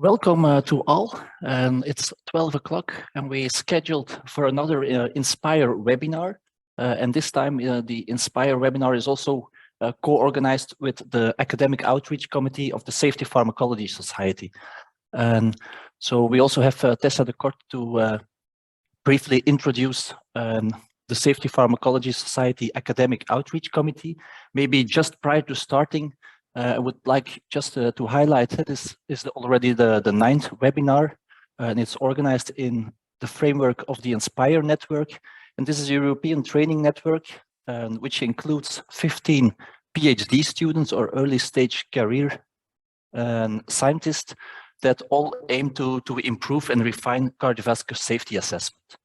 Welcome to all. It's 12 o'clock and we scheduled for another INSPIRE webinar. And this time the INSPIRE webinar is also co-organized with the Academic Outreach Committee of the Safety Pharmacology Society. And so we also have Tessa de Kort to briefly introduce the Safety Pharmacology Society Academic Outreach Committee. Maybe just prior to starting, I would like just to highlight that this is already the 9th webinar, and it's organized in the framework of the INSPIRE network. And this is a European training network, which includes 15 PhD students or early stage career scientists that all aim to improve and refine cardiovascular safety assessment.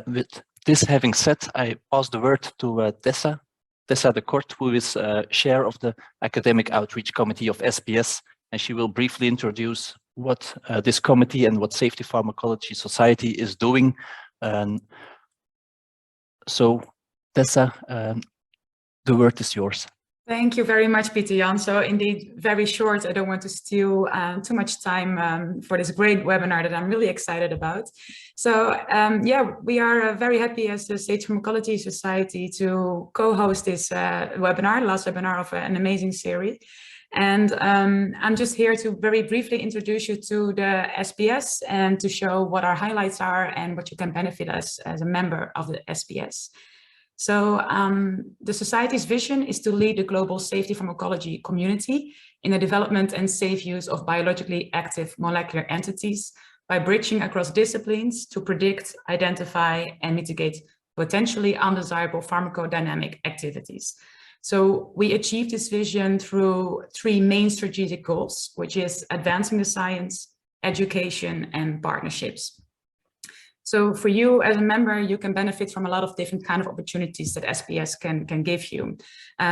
With this having said, I pass the word to Tessa de Kort, who is chair of the Academic Outreach Committee of SPS, and she will briefly introduce what this committee and what Safety Pharmacology Society is doing. So, Tessa, the word is yours. Thank you very much, Peter Jan. So indeed, very short. I don't want to steal too much time for this great webinar that I'm really excited about. So yeah, we are very happy as the Safety Pharmacology Society to co-host this webinar, last webinar of an amazing series. And I'm just here to very briefly introduce you to the SPS and to show what our highlights are and what you can benefit as a member of the SPS. So the Society's vision is to lead the global safety pharmacology community in the development and safe use of biologically active molecular entities by bridging across disciplines to predict, identify, and mitigate potentially undesirable pharmacodynamic activities. So we achieve this vision through 3 main strategic goals, which is advancing the science, education, and partnerships. So for you as a member, you can benefit from a lot of different kind of opportunities that SPS can give you,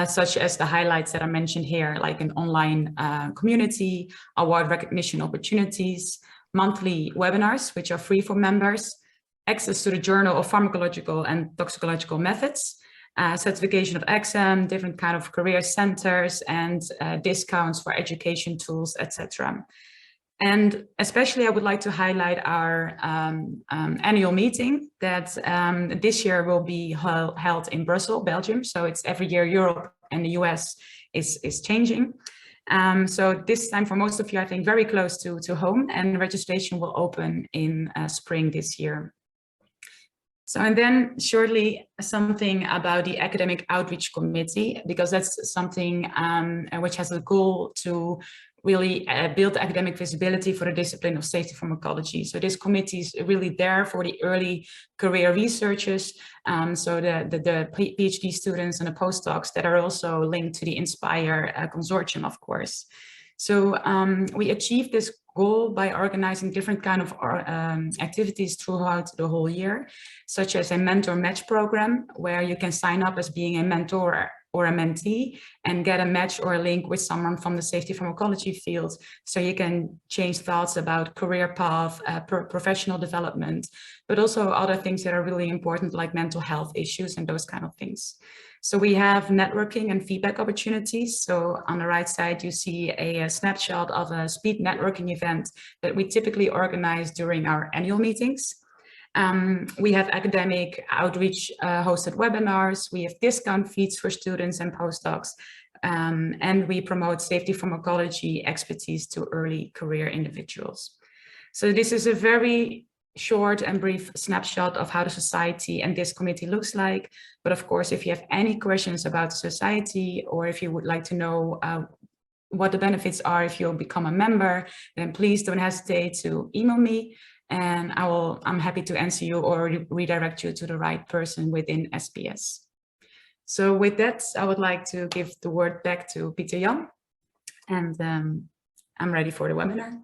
such as the highlights that are mentioned here, like an online community, award recognition opportunities, monthly webinars, which are free for members, access to the Journal of Pharmacological and Toxicological Methods, certification of exam, different kind of career centers, and discounts for education tools, etc. And especially I would like to highlight our annual meeting that this year will be held in Brussels, Belgium. So it's every year Europe and the US is changing. So this time for most of you, I think very close to home, and registration will open in spring this year. So, and then shortly something about the Academic Outreach Committee, because that's something which has a goal to really build academic visibility for the discipline of safety pharmacology. So this committee is really there for the early career researchers, so the PhD students and the postdocs that are also linked to the INSPIRE consortium, of course. So we achieve this goal by organizing different kind of activities throughout the whole year, such as a mentor match program, where you can sign up as being a mentor or a mentee and get a match or a link with someone from the safety pharmacology field, so you can change thoughts about career path, professional development, but also other things that are really important, like mental health issues and those kind of things. So we have networking and feedback opportunities. So on the right side, you see a snapshot of a speed networking event that we typically organize during our annual meetings. We have academic outreach hosted webinars, we have discount feeds for students and postdocs, and we promote safety pharmacology expertise to early career individuals. So this is a very short and brief snapshot of how the society and this committee looks like. But of course, if you have any questions about the society, or if you would like to know what the benefits are if you'll become a member, then please don't hesitate to email me. And I'm happy to answer you or redirect you to the right person within SPS. So with that, I would like to give the word back to Peter Jan, and I'm ready for the webinar.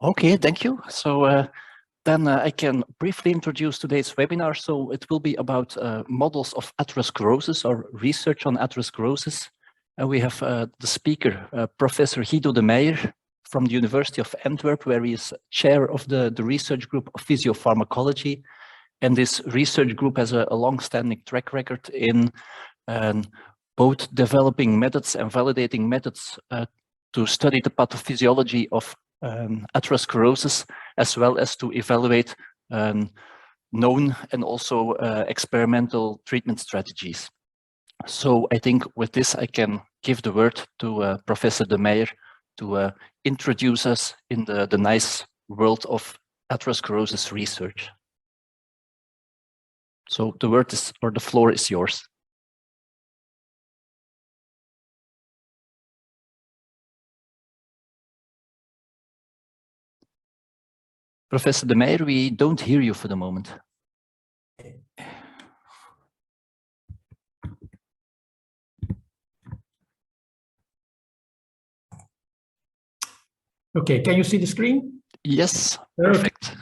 Okay, thank you. So then I can briefly introduce today's webinar. So it will be about models of atherosclerosis or research on atherosclerosis. We have the speaker, Professor Guido De Meyer, from the University of Antwerp, where he is chair of the research group of physiopharmacology. And this research group has a long-standing track record in both developing methods and validating methods to study the pathophysiology of atherosclerosis, as well as to evaluate known and also experimental treatment strategies. So I think with this, I can give the word to Professor De Meyer to introduce us in the nice world of atherosclerosis research. So the word is, or the floor is yours. Professor De Meyer, we don't hear you for the moment. Okay, can you see the screen? Yes, perfect.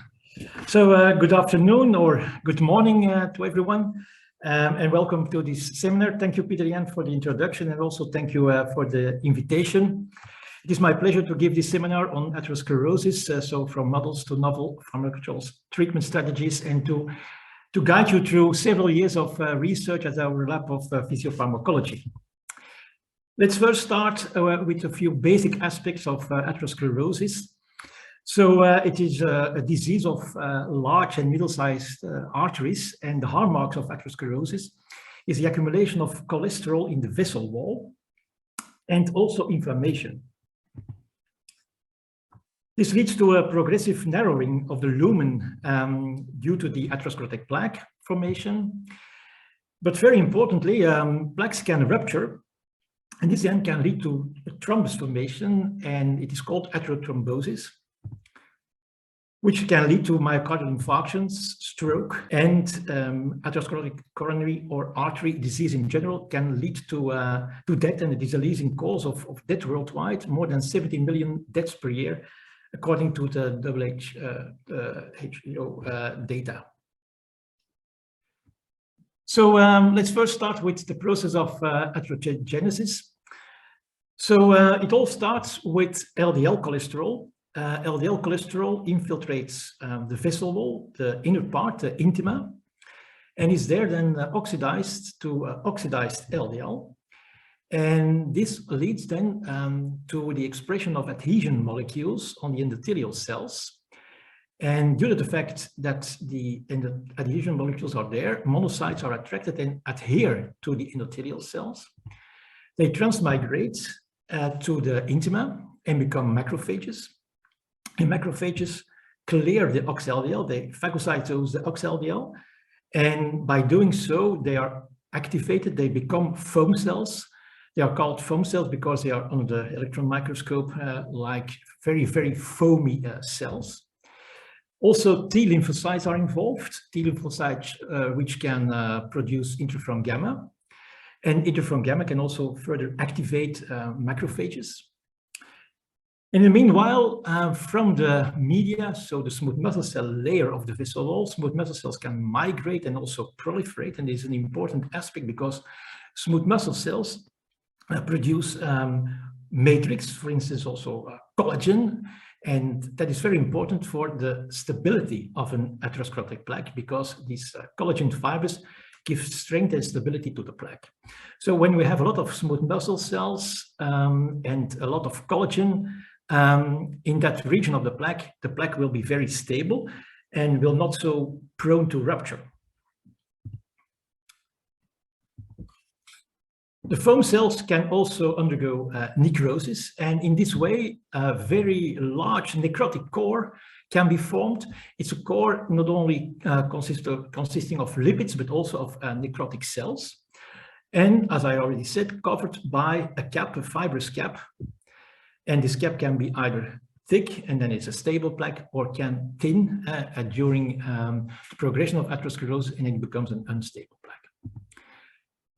So good afternoon or good morning to everyone, and welcome to this seminar. Thank you, Peter-Jan, for the introduction, and also thank you for the invitation. It is my pleasure to give this seminar on atherosclerosis, so from models to novel pharmacological treatment strategies, and to guide you through several years of research at our lab of physiopharmacology. Let's first start with a few basic aspects of atherosclerosis. So it is a disease of large and middle-sized arteries, and the hallmarks of atherosclerosis is the accumulation of cholesterol in the vessel wall and also inflammation. This leads to a progressive narrowing of the lumen due to the atherosclerotic plaque formation. But very importantly, plaques can rupture, and this then can lead to a thrombus formation, and it is called atherothrombosis, which can lead to myocardial infarctions, stroke, and atherosclerotic coronary or artery disease in general can lead to death, and it is a leading cause of death worldwide, more than 70 million deaths per year, according to the WHO data. So let's first start with the process of atherosclerosis. So it all starts with LDL cholesterol. LDL cholesterol infiltrates the vessel wall, the inner part, the intima, and is there then oxidized to oxidized LDL. And this leads then to the expression of adhesion molecules on the endothelial cells. And due to the fact that the adhesion molecules are there, monocytes are attracted and adhere to the endothelial cells. They transmigrate to the intima and become macrophages. And macrophages clear the ox-LDL, they phagocytose the ox-LDL, and by doing so, they are activated, they become foam cells. They are called foam cells because they are under the electron microscope like very, very foamy cells. Also, T lymphocytes are involved, T lymphocytes which can produce interferon gamma, and interferon gamma can also further activate macrophages. In the meanwhile, from the media, so the smooth muscle cell layer of the vessel wall, smooth muscle cells can migrate and also proliferate, and this is an important aspect because smooth muscle cells produce matrix, for instance, also collagen, and that is very important for the stability of an atherosclerotic plaque because these collagen fibers give strength and stability to the plaque. So when we have a lot of smooth muscle cells and a lot of collagen in that region of the plaque will be very stable and will not so prone to rupture. The foam cells can also undergo necrosis, and in this way, a very large necrotic core can be formed. It's a core not only consisting of lipids, but also of necrotic cells. And as I already said, covered by a cap, a fibrous cap. And this cap can be either thick, and then it's a stable plaque, or can thin during the progression of atherosclerosis, and it becomes an unstable plaque.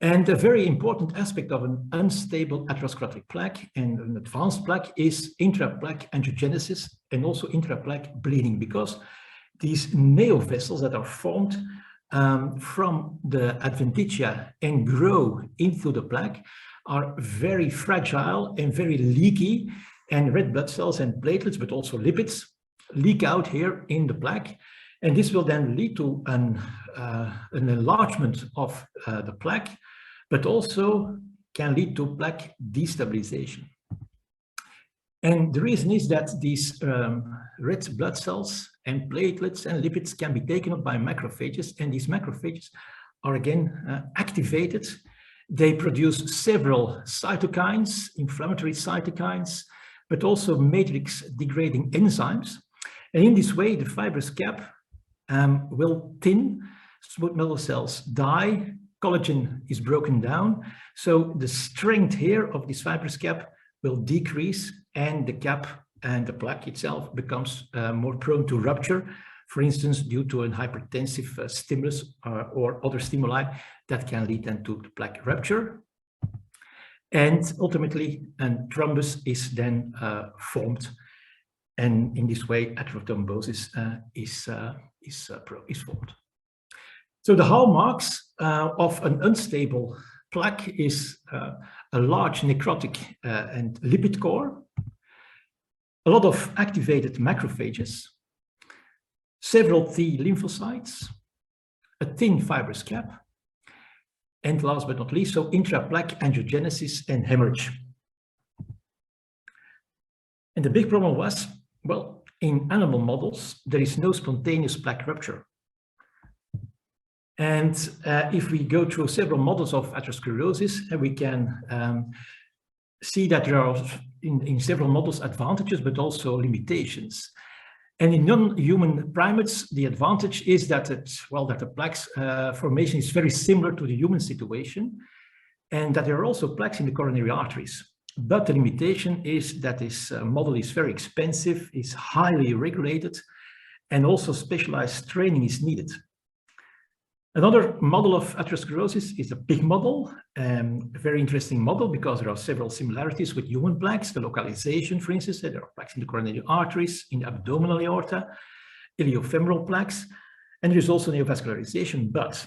And a very important aspect of an unstable atherosclerotic plaque and an advanced plaque is intraplaque angiogenesis and also intraplaque bleeding, because these neo-vessels that are formed from the adventitia and grow into the plaque are very fragile and very leaky, and red blood cells and platelets, but also lipids, leak out here in the plaque. And this will then lead to an enlargement of the plaque, but also can lead to plaque destabilization. And the reason is that these red blood cells and platelets and lipids can be taken up by macrophages, and these macrophages are again activated. They produce several cytokines, inflammatory cytokines, but also matrix degrading enzymes. And in this way, the fibrous cap will thin, smooth muscle cells die, collagen is broken down. So the strength here of this fibrous cap will decrease, and the cap and the plaque itself becomes more prone to rupture, for instance, due to a hypertensive stimulus or other stimuli that can lead then to the plaque rupture. And ultimately, a thrombus is then formed. And in this way, atherothrombosis is formed. So the hallmarks of an unstable plaque is a large necrotic and lipid core, a lot of activated macrophages, several T lymphocytes, a thin fibrous cap, and last but not least, so intraplaque angiogenesis and hemorrhage. And the big problem was, well, in animal models, there is no spontaneous plaque rupture. And if we go through several models of atherosclerosis, we can see that there are in several models advantages, but also limitations. And in non-human primates, the advantage is that that the plaques formation is very similar to the human situation, and that there are also plaques in the coronary arteries. But the limitation is that this model is very expensive, is highly regulated, and also specialized training is needed. Another model of atherosclerosis is a pig model, a very interesting model because there are several similarities with human plaques. The localization, for instance, there are plaques in the coronary arteries, in the abdominal aorta, iliofemoral plaques, and there is also neovascularization, but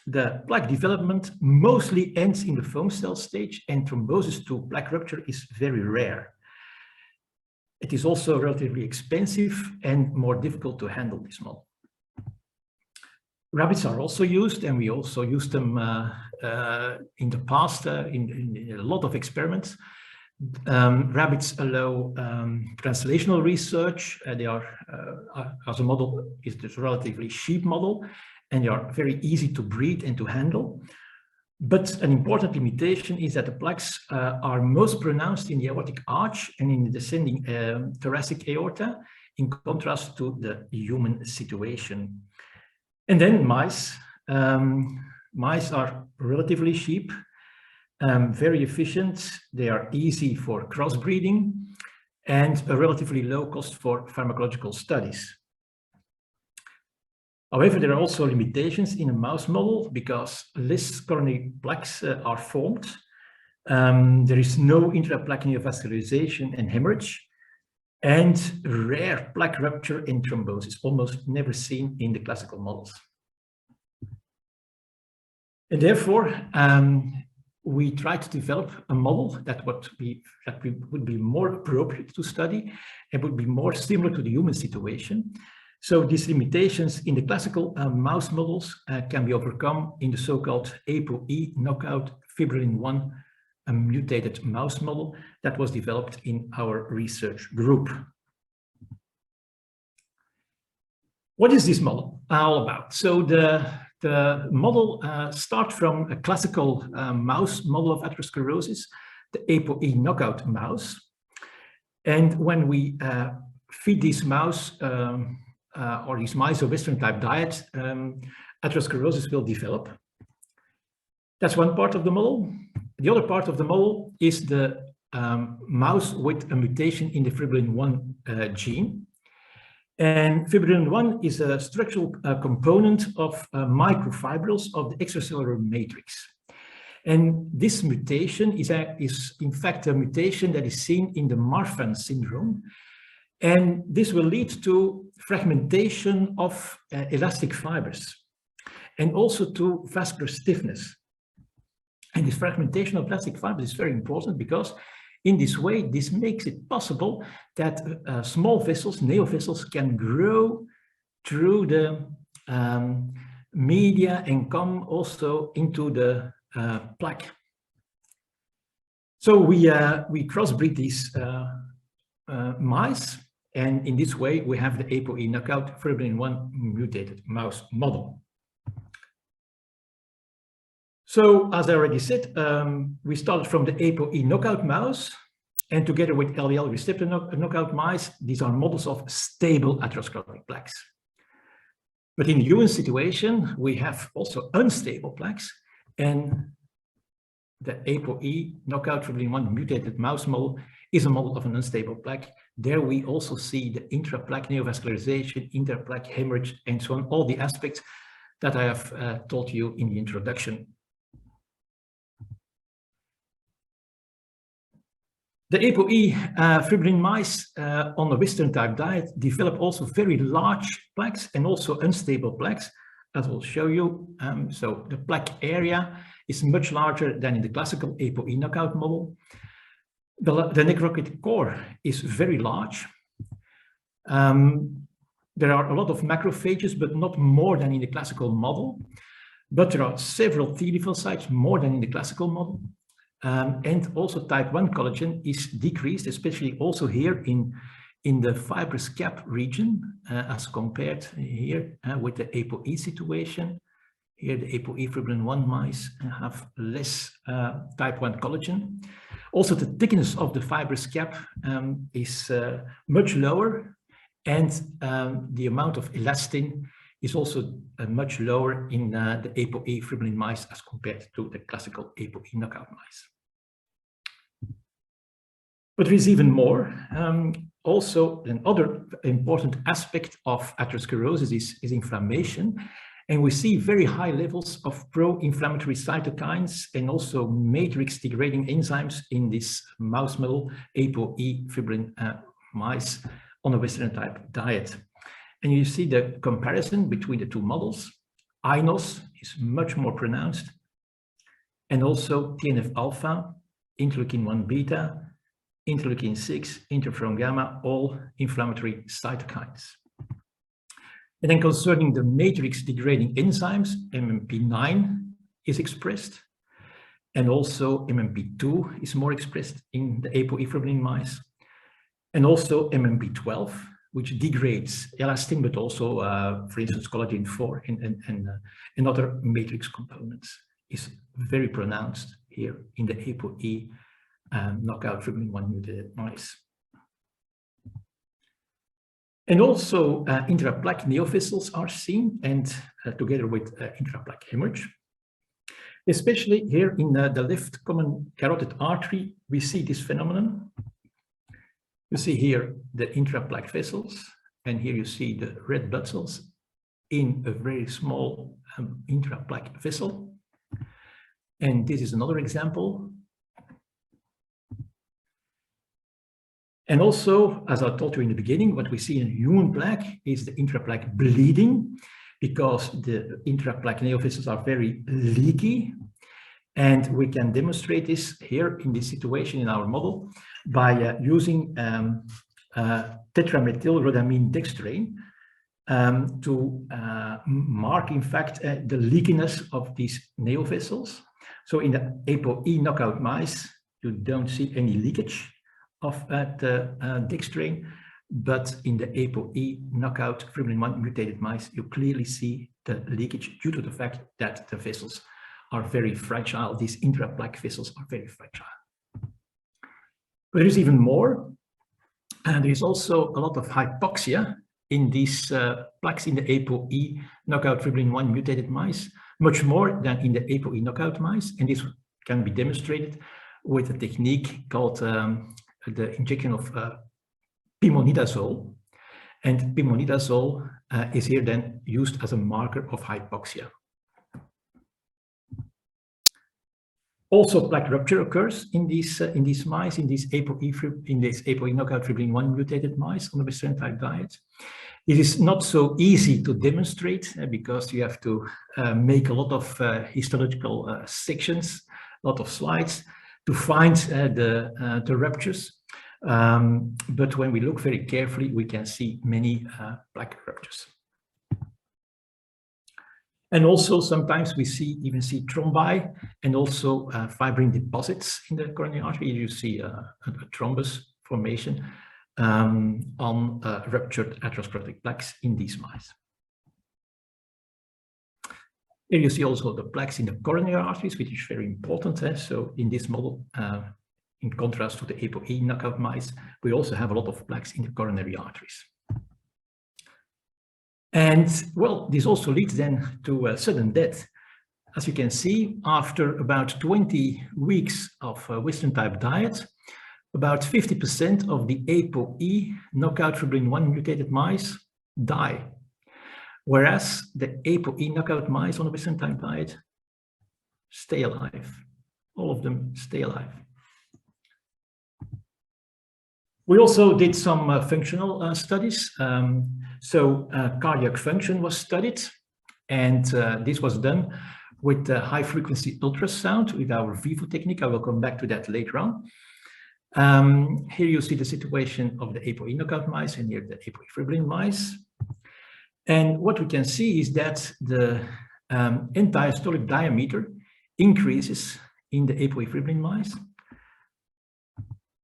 the plaque development mostly ends in the foam cell stage, and thrombosis to plaque rupture is very rare. It is also relatively expensive and more difficult to handle this model. Rabbits are also used, and we also used them in the past in a lot of experiments. Rabbits allow translational research. They are, as a model, is this relatively cheap model, and they are very easy to breed and to handle. But an important limitation is that the plaques are most pronounced in the aortic arch and in the descending thoracic aorta, in contrast to the human situation. And then mice. Mice are relatively cheap, very efficient. They are easy for crossbreeding and a relatively low cost for pharmacological studies. However, there are also limitations in a mouse model because less coronary plaques are formed. There is no intraplaque neovascularization and hemorrhage, and rare plaque rupture and thrombosis, almost never seen in the classical models. And therefore, we tried to develop a model that would be more appropriate to study and would be more similar to the human situation. So these limitations in the classical mouse models can be overcome in the so-called ApoE knockout fibrillin-1 mutated mouse model that was developed in our research group. What is this model all about? So the model starts from a classical mouse model of atherosclerosis, the ApoE knockout mouse. And when we feed this mouse or this mice a Western type diet, atherosclerosis will develop. That's one part of the model. The other part of the model is the mouse with a mutation in the fibrillin-1 gene. And fibrillin-1 is a structural component of microfibrils of the extracellular matrix. And this mutation is in fact a mutation that is seen in the Marfan syndrome. And this will lead to fragmentation of elastic fibers and also to vascular stiffness. And this fragmentation of elastic fibers is very important because in this way, this makes it possible that small vessels, neovessels, can grow through the media and come also into the plaque. So we crossbreed these mice. And in this way, we have the ApoE knockout fibrillin-1 mutated mouse model. So, as I already said, we started from the ApoE knockout mouse, and together with LDL receptor knockout mice, these are models of stable atherosclerotic plaques. But in the human situation, we have also unstable plaques, and the ApoE knockout fibrillin-1 mutated mouse model is a model of an unstable plaque. There we also see the intraplaque neovascularization, interplaque hemorrhage, and so on, all the aspects that I have told you in the introduction. The ApoE fibrillin mice on the Western type diet develop also very large plaques and also unstable plaques, as I'll show you. So the plaque area is much larger than in the classical ApoE knockout model. The necrotic core is very large. There are a lot of macrophages, but not more than in the classical model. But there are several T lymphocytes, more than in the classical model. And also type 1 collagen is decreased, especially also here in the fibrous cap region, as compared here with the ApoE situation. Here the ApoE fibrillin-1 mice have less type 1 collagen. Also the thickness of the fibrous cap is much lower, and the amount of elastin is also much lower in the ApoE fibrillin mice as compared to the classical ApoE knockout mice. But there is even more. Also, another important aspect of atherosclerosis is inflammation. And we see very high levels of pro-inflammatory cytokines and also matrix degrading enzymes in this mouse model, ApoE fibrillin mice on a Western type diet. And you see the comparison between the two models. INOS is much more pronounced. And also TNF-alpha, interleukin-1 beta, interleukin-6, interferon gamma, all inflammatory cytokines. And then concerning the matrix degrading enzymes, MMP9 is expressed, and also MMP2 is more expressed in the ApoE fibrillin mice, and also MMP12, which degrades elastin, but also, for instance, collagen 4 and other matrix components, is very pronounced here in the ApoE knockout fibrillin-1 mutated mice. And also intraplaque neovessels are seen, and together with intraplaque hemorrhage. Especially here in the left common carotid artery, we see this phenomenon. You see here the intraplaque vessels, and here you see the red blood cells in a very small intraplaque vessel. And this is another example. And also, as I told you in the beginning, what we see in human plaque is the intraplaque bleeding, because the intraplaque neovessels are very leaky. And we can demonstrate this here in this situation in our model by using tetramethylrhodamine dextrane to mark, in fact, the leakiness of these neovessels. So in the ApoE knockout mice, you don't see any leakage of the dextrane, but in the ApoE knockout fibrillin-1 mutated mice, you clearly see the leakage due to the fact that the vessels are very fragile. These intraplaque vessels are very fragile. But there is even more, and there is also a lot of hypoxia in these plaques in the ApoE knockout fibrillin-1 mutated mice, much more than in the ApoE knockout mice, and this can be demonstrated with a technique called the injection of pimonidazole, and pimonidazole is here then used as a marker of hypoxia. Also, plaque rupture occurs in these mice, in these ApoE knockout fibrillin-1 mutated mice on the Western type diet. It is not so easy to demonstrate because you have to make a lot of histological sections, a lot of slides to find the ruptures. But when we look very carefully, we can see many plaque ruptures. And also sometimes we even see thrombi and also fibrin deposits in the coronary artery. You see a thrombus formation on ruptured atherosclerotic plaques in these mice. Here you see also the plaques in the coronary arteries, which is very important. So in this model, in contrast to the ApoE knockout mice, we also have a lot of plaques in the coronary arteries. And well, this also leads then to sudden death. As you can see, after about 20 weeks of Western type diet, about 50% of the ApoE knockout fibrillin 1 mutated mice die. Whereas the ApoE knockout mice on a Western type diet stay alive. All of them stay alive. We also did some functional studies. Cardiac function was studied, and this was done with high frequency ultrasound with our Vivo technique. I will come back to that later on. Here you see the situation of the ApoE knockout mice and here the ApoE fibrillin mice. And what we can see is that the end diastolic diameter increases in the ApoE fibrillin mice,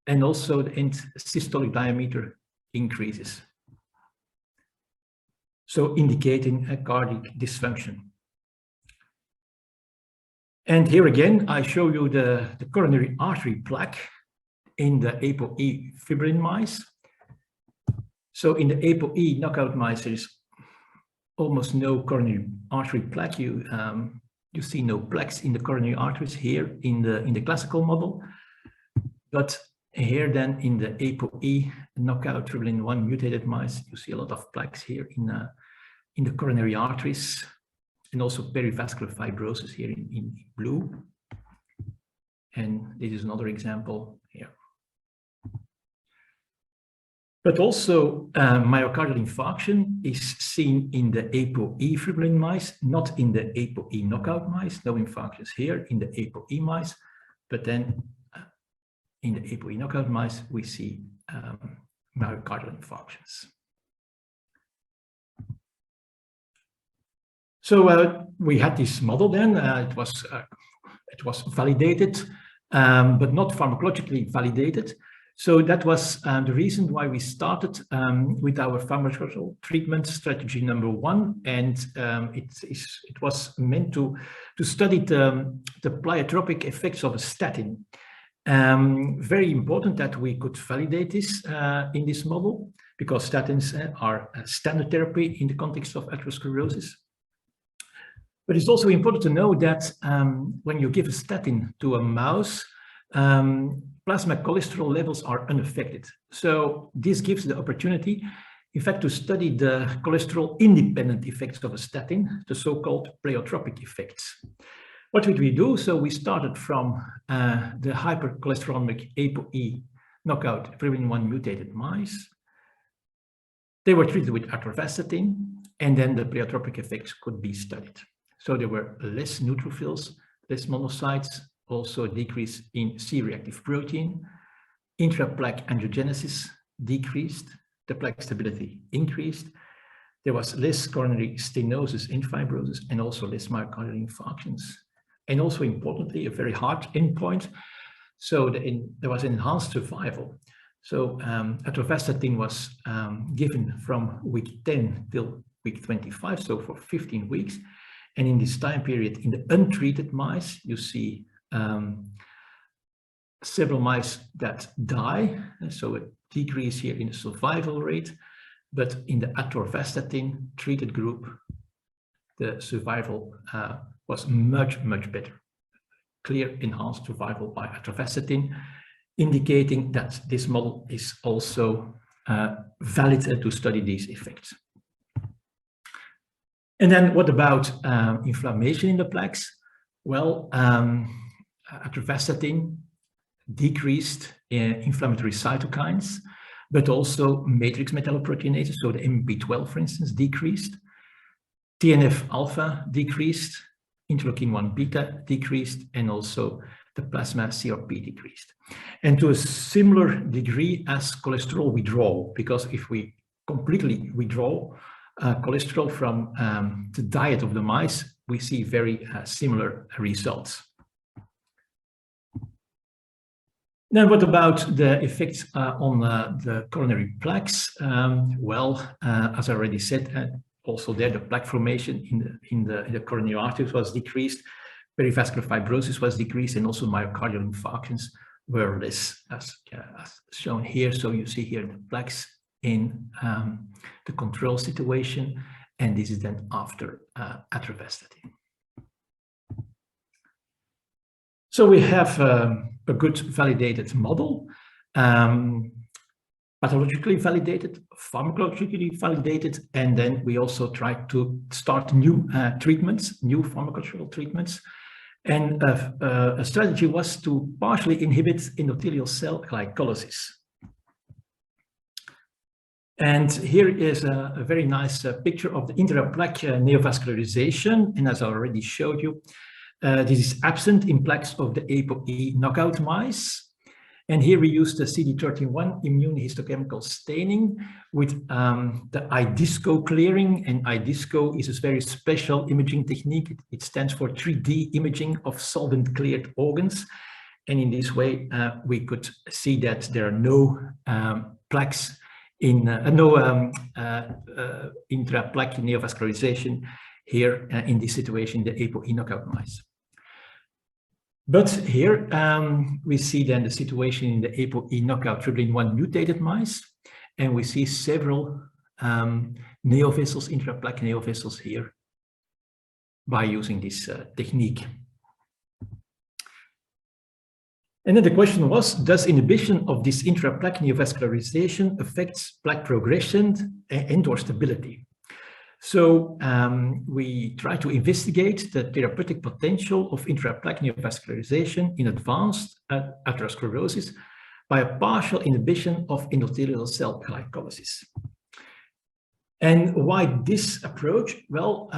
and also the end systolic diameter increases, so indicating a cardiac dysfunction. And here again, I show you the coronary artery plaque in the ApoE fibrillin mice. So in the ApoE knockout mice, there is almost no coronary artery plaque. You see no plaques in the coronary arteries here in the classical model, but here then in the ApoE knockout fibrillin 1 mutated mice, you see a lot of plaques here in the coronary arteries, and also perivascular fibrosis here in blue. And this is another example here. But also myocardial infarction is seen in the ApoE fibrillin mice, not in the ApoE knockout mice. No infarctions here in the ApoE mice, but then in the ApoE knockout mice, we see myocardial infarctions. So we had this model then. It was validated, but not pharmacologically validated. So that was the reason why we started with our pharmacological treatment strategy #1, and it was meant to study the pleiotropic effects of a statin. Very important that we could validate this in this model, because statins are a standard therapy in the context of atherosclerosis. But it's also important to know that when you give a statin to a mouse, plasma cholesterol levels are unaffected. So this gives the opportunity, in fact, to study the cholesterol independent effects of a statin, the so-called pleiotropic effects. What did we do? So we started from the hypercholesterolemic ApoE knockout fibrillin 1 mutated mice. They were treated with atorvastatin, and then the pleiotropic effects could be studied. So there were less neutrophils, less monocytes, also a decrease in C-reactive protein, intraplaque angiogenesis decreased, the plaque stability increased, there was less coronary stenosis and fibrosis, and also less myocardial infarctions. And also importantly, a very hard endpoint, so there was enhanced survival. So atorvastatin was given from week 10 till week 25, so for 15 weeks. And in this time period, in the untreated mice, you see several mice that die, so a decrease here in the survival rate, but in the atorvastatin treated group, the survival was much better. Clear enhanced survival by atorvastatin, indicating that this model is also valid to study these effects. And then what about inflammation in the plaques? Well, atorvastatin decreased inflammatory cytokines, but also matrix metalloproteinases, so the MP12, for instance, decreased. TNF-alpha decreased, interleukin-1 beta decreased, and also the plasma CRP decreased. And to a similar degree as cholesterol withdrawal, because if we completely withdraw cholesterol from the diet of the mice, we see very similar results. Then what about the effects on the coronary plaques? As I already said, also there the plaque formation in the coronary arteries was decreased, perivascular fibrosis was decreased, and also myocardial infarctions were less, as shown here. So you see here the plaques in the control situation, and this is then after atorvastatin. So we have a good validated model, pathologically validated, pharmacologically validated, and then we also try to start new treatments, new pharmacological treatments. And a strategy was to partially inhibit endothelial cell glycolysis. And here is a very nice picture of the intraplaque neovascularization. And as I already showed you, this is absent in plaques of the ApoE knockout mice. And here we use the CD31 immunohistochemical staining with the IDISCO clearing. And IDISCO is a very special imaging technique. It stands for 3D imaging of solvent cleared organs. And in this way, we could see that there are no plaques in intraplaque neovascularization here in this situation, the ApoE knockout mice. But here we see then the situation in the ApoE knockout tubulin-1 mutated mice, and we see several neovessels, intraplaque neovessels here by using this technique. And then the question was, does inhibition of this intraplaque neovascularization affect plaque progression and/or stability? So we try to investigate the therapeutic potential of intraplaque neovascularization in advanced atherosclerosis by a partial inhibition of endothelial cell glycolysis. And why this approach? Well,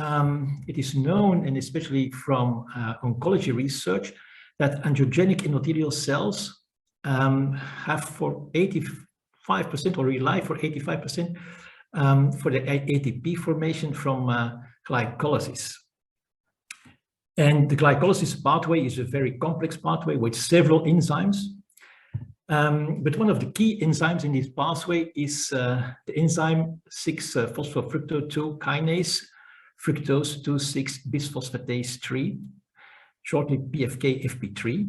it is known, and especially from oncology research, that angiogenic endothelial cells have for 85% or rely for 85% for the ATP formation from glycolysis. And the glycolysis pathway is a very complex pathway with several enzymes. But one of the key enzymes in this pathway is the enzyme 6-phosphofructose kinase, fructose 2,6-bisphosphatase 3, shortly PFK-FP3.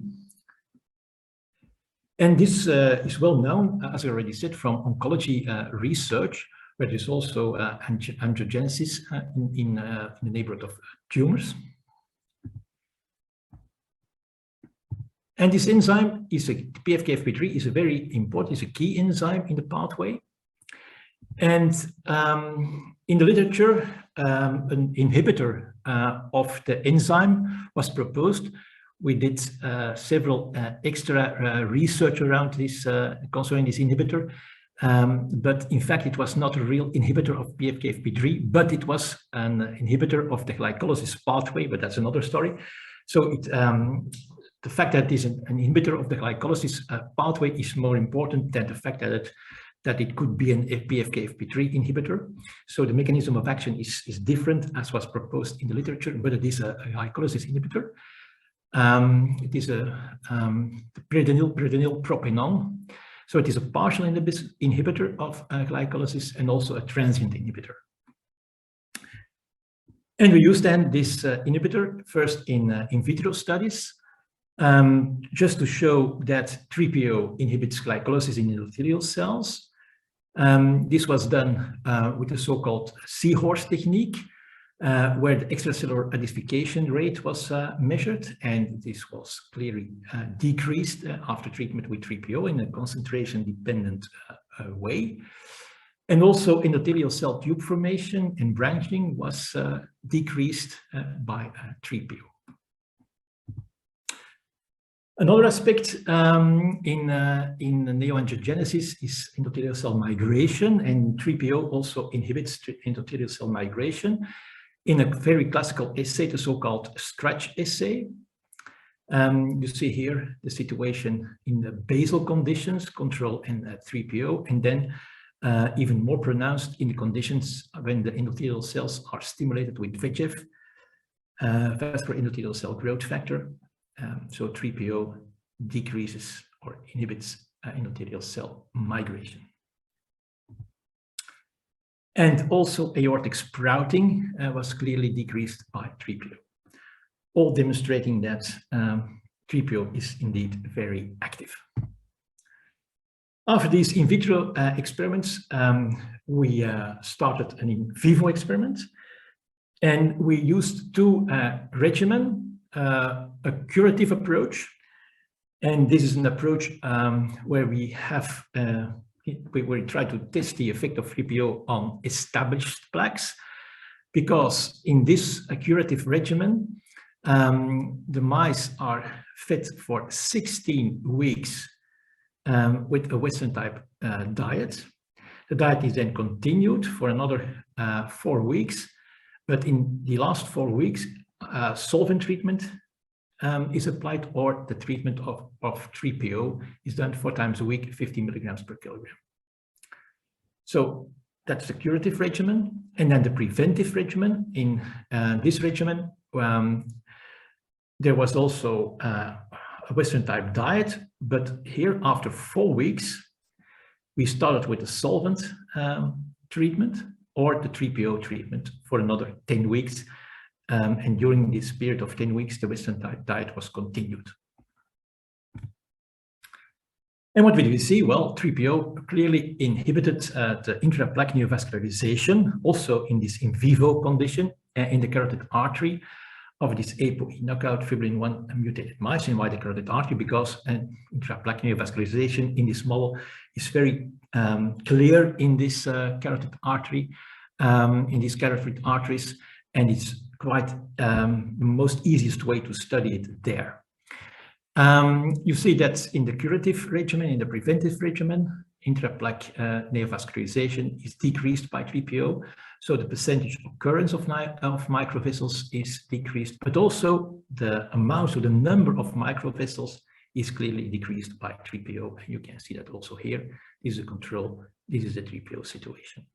And this is well known, as I already said, from oncology research, where there's also angiogenesis in the neighborhood of tumors. And this enzyme is PFK-FP3 is a very important, is a key enzyme in the pathway. And in the literature, an inhibitor of the enzyme was proposed. We did several extra research around this concerning this inhibitor. But in fact, it was not a real inhibitor of PFK-FP3, but it was an inhibitor of the glycolysis pathway, but that's another story. So the fact that it is an inhibitor of the glycolysis pathway is more important than the fact that it could be an PFK-FP3 inhibitor. So the mechanism of action is different as was proposed in the literature, but it is a glycolysis inhibitor. It is a predenyl propinon. So it is a partial inhibitor of glycolysis and also a transient inhibitor. And we use then this inhibitor first in vitro studies, just to show that 3PO inhibits glycolysis in endothelial cells. This was done with the so-called seahorse technique, where the extracellular acidification rate was measured, and this was clearly decreased after treatment with 3PO in a concentration-dependent way. And also endothelial cell tube formation and branching was decreased by 3PO. Another aspect in neo-angiogenesis is endothelial cell migration, and 3PO also inhibits endothelial cell migration in a very classical assay, the so-called scratch assay. You see here the situation in the basal conditions, control and 3PO, and then even more pronounced in the conditions when the endothelial cells are stimulated with VEGF, vascular endothelial cell growth factor. So 3PO decreases or inhibits endothelial cell migration. And also aortic sprouting was clearly decreased by 3PO, all demonstrating that 3PO is indeed very active. After these in vitro experiments, we started an in vivo experiment, and we used two regimens, a curative approach, and this is an approach where we have we try to test the effect of 3PO on established plaques, because in this curative regimen, the mice are fed for 16 weeks with a Western type diet. The diet is then continued for another 4 weeks, but in the last 4 weeks, solvent treatment is applied, or the treatment of 3PO is done 4 times a week, 50 milligrams per kilogram. So that's the curative regimen. And then the preventive regimen. In this regimen, there was also a Western type diet, but here after 4 weeks, we started with the solvent treatment or the 3PO treatment for another 10 weeks. And during this period of 10 weeks, the Western type diet was continued. And what did we see? Well, 3PO clearly inhibited the intraplaque neovascularization, also in this in vivo condition, in the carotid artery of this ApoE knockout fibrillin 1 mutated mice. And why the carotid artery? Because intraplaque neovascularization in this model is very clear in this carotid artery, in these carotid arteries, and it's quite the most easiest way to study it there. You see that in the curative regimen, in the preventive regimen, intraplaque neovascularization is decreased by 3PO. So the percentage occurrence of microvessels is decreased, but also the amount, or the number of microvessels is clearly decreased by 3PO. And you can see that also here. This is a control. This is the 3PO situation.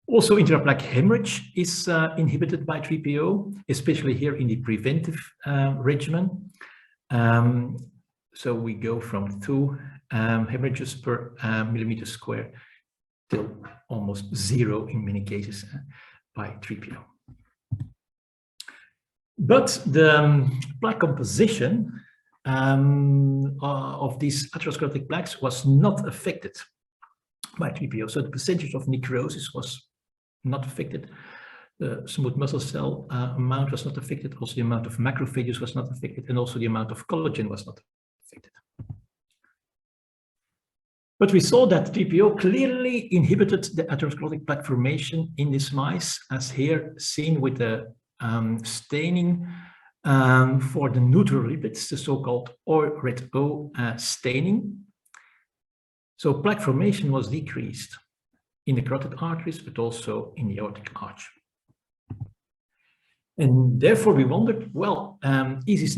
Also, intraplaque hemorrhage is inhibited by 3PO, especially here in the preventive regimen. So we go from 2 hemorrhages per millimeter square till almost 0 in many cases by 3PO. But the plaque composition of these atherosclerotic plaques was not affected by 3PO. So the percentage of necrosis was not affected. The smooth muscle cell amount was not affected. Also, the amount of macrophages was not affected, and also the amount of collagen was not affected. But we saw that 3PO clearly inhibited the atherosclerotic plaque formation in these mice, as here seen with the staining for the neutral lipids, the so-called red O staining. So plaque formation was decreased in the carotid arteries, but also in the aortic arch. And therefore we wondered, well, is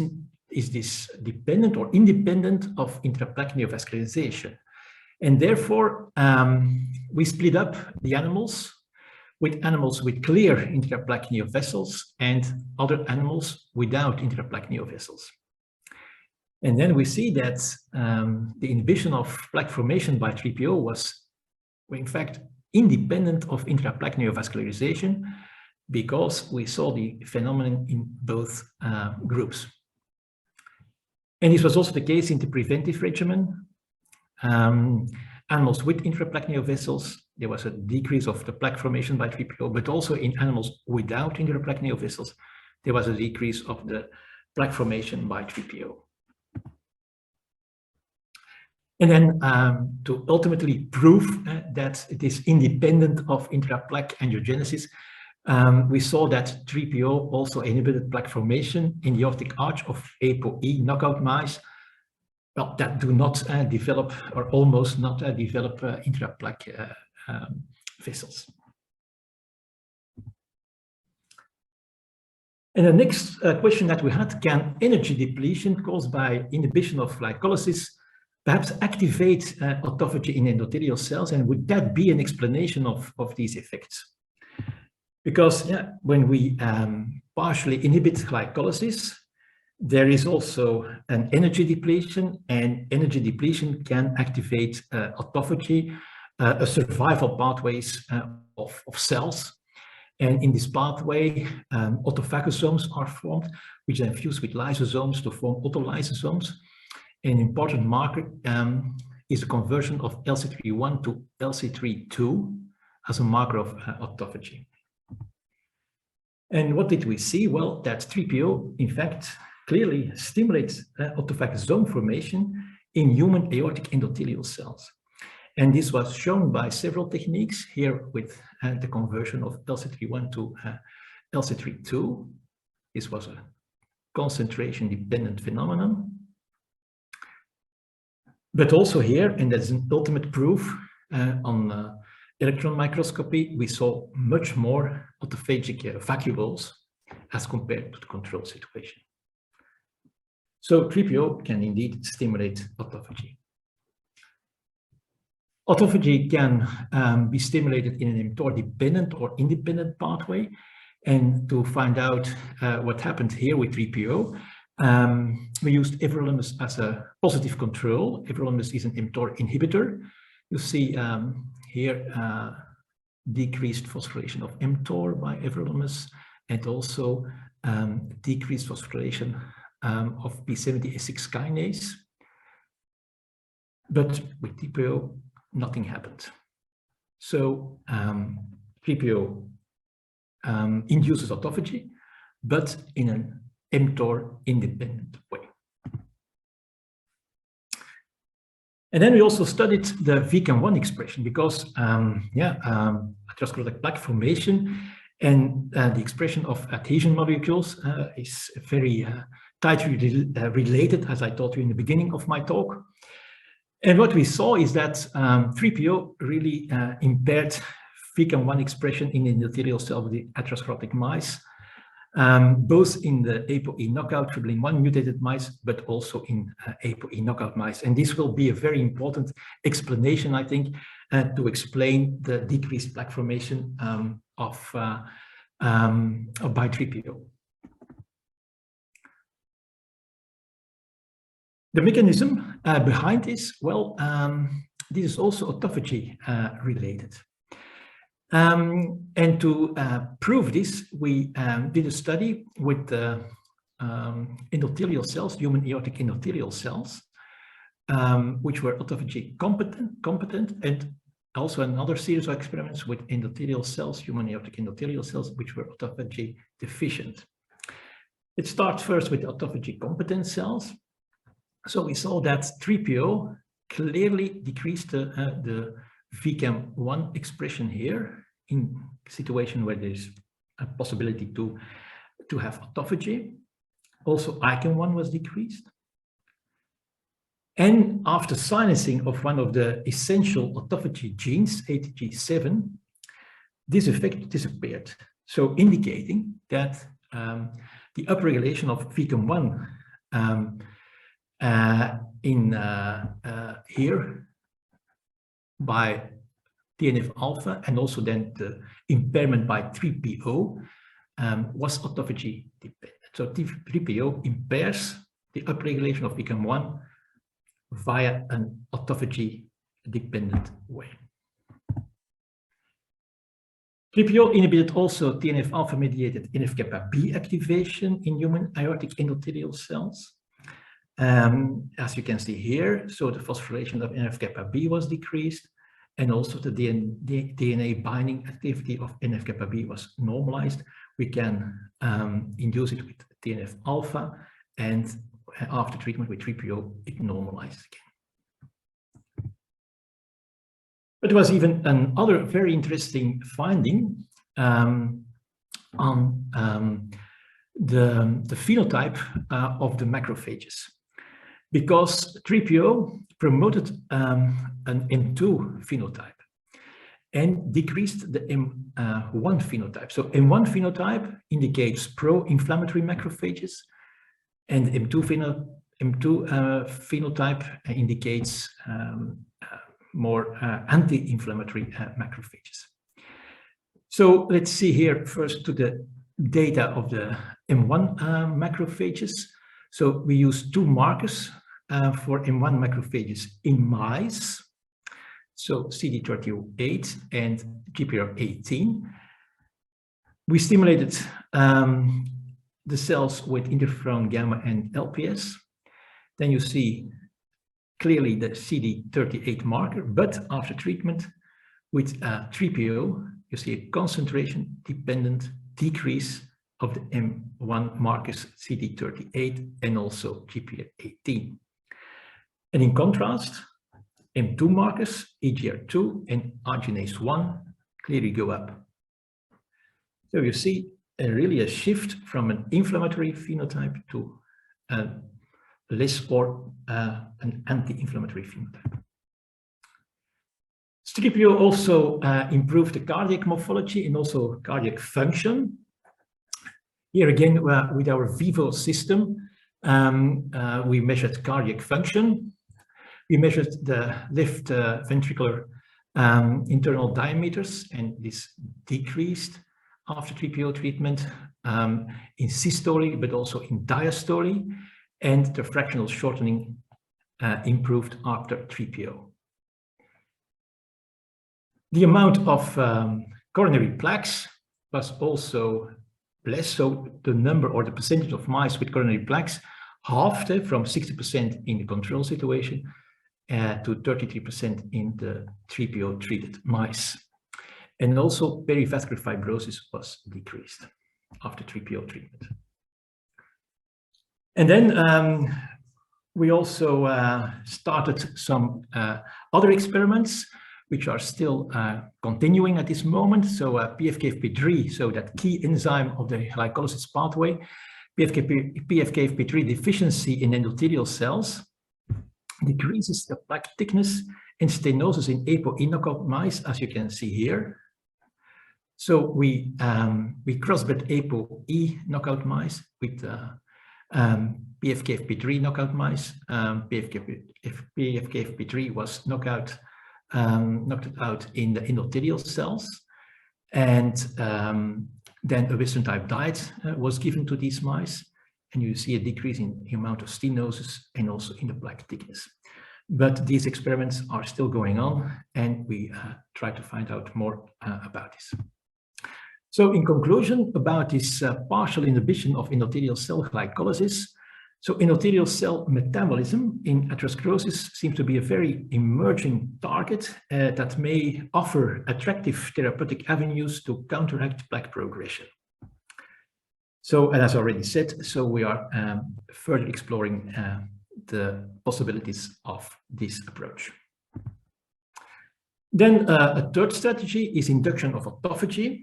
this dependent or independent of intraplaque neovascularization? And therefore we split up the animals with clear intraplaque neovessels and other animals without intraplaque neovessels. And then we see that the inhibition of plaque formation by 3PO was, in fact, independent of intraplaque neovascularization, because we saw the phenomenon in both groups. And this was also the case in the preventive regimen. Animals with intraplaque neovessels, there was a decrease of the plaque formation by 3PO, but also in animals without intraplaque neovessels, there was a decrease of the plaque formation by 3PO. And then to ultimately prove that it is independent of intraplaque angiogenesis, we saw that 3PO also inhibited plaque formation in the aortic arch of ApoE knockout mice, well, that do not develop, or almost not develop intraplaque vessels. And the next question that we had, can energy depletion caused by inhibition of glycolysis perhaps activate autophagy in endothelial cells, and would that be an explanation of these effects? Because when we partially inhibit glycolysis, There is also an energy depletion, and energy depletion can activate autophagy, a survival pathways of cells. And in this pathway, autophagosomes are formed, which then fuse with lysosomes to form autolysosomes. An important marker is the conversion of LC31 to LC32 as a marker of autophagy. And what did we see? Well, that 3PO, in fact, clearly stimulates autophagosome formation in human aortic endothelial cells. And this was shown by several techniques here with the conversion of LC31 to LC32. This was a concentration-dependent phenomenon. But also here, and that's an ultimate proof on electron microscopy, we saw much more autophagic vacuoles as compared to the control situation. So 3PO can indeed stimulate autophagy. Autophagy can be stimulated in an mTOR-dependent or independent pathway. And to find out what happened here with 3PO, we used everolimus as a positive control. Everolimus is an mTOR inhibitor. You see here decreased phosphorylation of mTOR by everolimus, and also decreased phosphorylation of P70A6 kinase. But with 3PO, nothing happened. So 3PO induces autophagy, but in an mTOR independent way. And then we also studied the VCAM1 expression because atherosclerotic plaque formation and the expression of adhesion molecules is very tightly related, as I told you in the beginning of my talk. And what we saw is that 3PO really impaired VCAM1 expression in endothelial cells of the atherosclerotic mice, both in the ApoE knockout TRIBLIN1 mutated mice, but also in ApoE knockout mice. And this will be a very important explanation, I think, to explain the decreased plaque formation by 3PO. The mechanism behind this, well, this is also autophagy related. And to prove this, we did a study with endothelial cells, human aortic endothelial cells, which were autophagy competent, and also another series of experiments with endothelial cells, human aortic endothelial cells, which were autophagy deficient. Let's start first with autophagy competent cells. So we saw that 3PO clearly decreased the VCAM1 expression here in a situation where there's a possibility to have autophagy. Also, ICAM1 was decreased. And after silencing of one of the essential autophagy genes, ATG7, this effect disappeared. So indicating that the upregulation of VCAM1 here by TNF-alpha, and also then the impairment by 3PO was autophagy dependent. So 3PO impairs the upregulation of VCAM1 via an autophagy dependent way. 3PO inhibited also TNF-alpha mediated NF-kappa B activation in human aortic endothelial cells. As you can see here, so the phosphorylation of NF-kappa B was decreased, and also the DNA binding activity of NF-kappa B was normalized. We can induce it with TNF-alpha, and after treatment with 3PO, it normalized again. But there was even another very interesting finding on the phenotype of the macrophages, because 3PO promoted an M2 phenotype and decreased the M1 phenotype. So M1 phenotype indicates pro-inflammatory macrophages, and M2 phenotype indicates more anti-inflammatory macrophages. So let's see here first to the data of the M1 macrophages. So we use two markers for M1 macrophages in mice, so CD38 and GPR18. We stimulated the cells with interferon gamma and LPS. Then you see clearly the CD38 marker, but after treatment with 3PO, you see a concentration-dependent decrease of the M1 markers CD38 and also GPR18. And in contrast, M2 markers, EGR2 and arginase 1, clearly go up. So you see really a shift from an inflammatory phenotype to a less or an anti-inflammatory phenotype. Stripio also improved the cardiac morphology and also cardiac function. Here again, with our Vivo system, we measured cardiac function. We measured the left ventricular internal diameters, and this decreased after 3PO treatment in systole, but also in diastole, and the fractional shortening improved after 3PO. The amount of coronary plaques was also less, so the number or the percentage of mice with coronary plaques halved from 60% in the control situation to 33% in the 3PO treated mice. And also perivascular fibrosis was decreased after 3PO treatment. And then we also started some other experiments which are still continuing at this moment. So PFKFP3, so that key enzyme of the glycolysis pathway, PFKFP3 deficiency in endothelial cells decreases the plaque thickness and stenosis in ApoE knockout mice, as you can see here. So we crossbred ApoE knockout mice with PFKFP3 knockout mice. PFKFP3 was knocked out in the endothelial cells, and then a Western type diet was given to these mice, and you see a decrease in the amount of stenosis and also in the plaque thickness. But these experiments are still going on, and we try to find out more about this. So in conclusion about this partial inhibition of endothelial cell glycolysis, so endothelial cell metabolism in atherosclerosis seems to be a very emerging target that may offer attractive therapeutic avenues to counteract plaque progression. So, and as I already said, so we are further exploring the possibilities of this approach. Then a third strategy is induction of autophagy.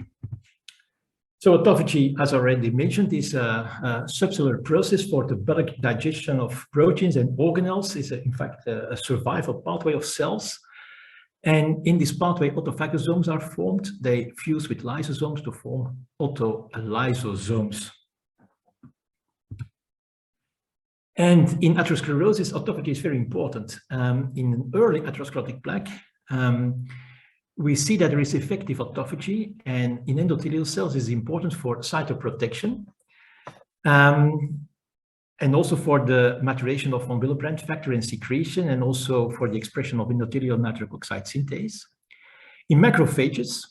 So autophagy, as already mentioned, is a subcellular process for the bulk digestion of proteins and organelles. It's in fact a survival pathway of cells. And in this pathway, autophagosomes are formed. They fuse with lysosomes to form autolysosomes. And in atherosclerosis, autophagy is very important. In early atherosclerotic plaque, we see that there is effective autophagy, and in endothelial cells is important for cytoprotection and also for the maturation of von Willebrand factor and secretion, and also for the expression of endothelial nitric oxide synthase. In macrophages,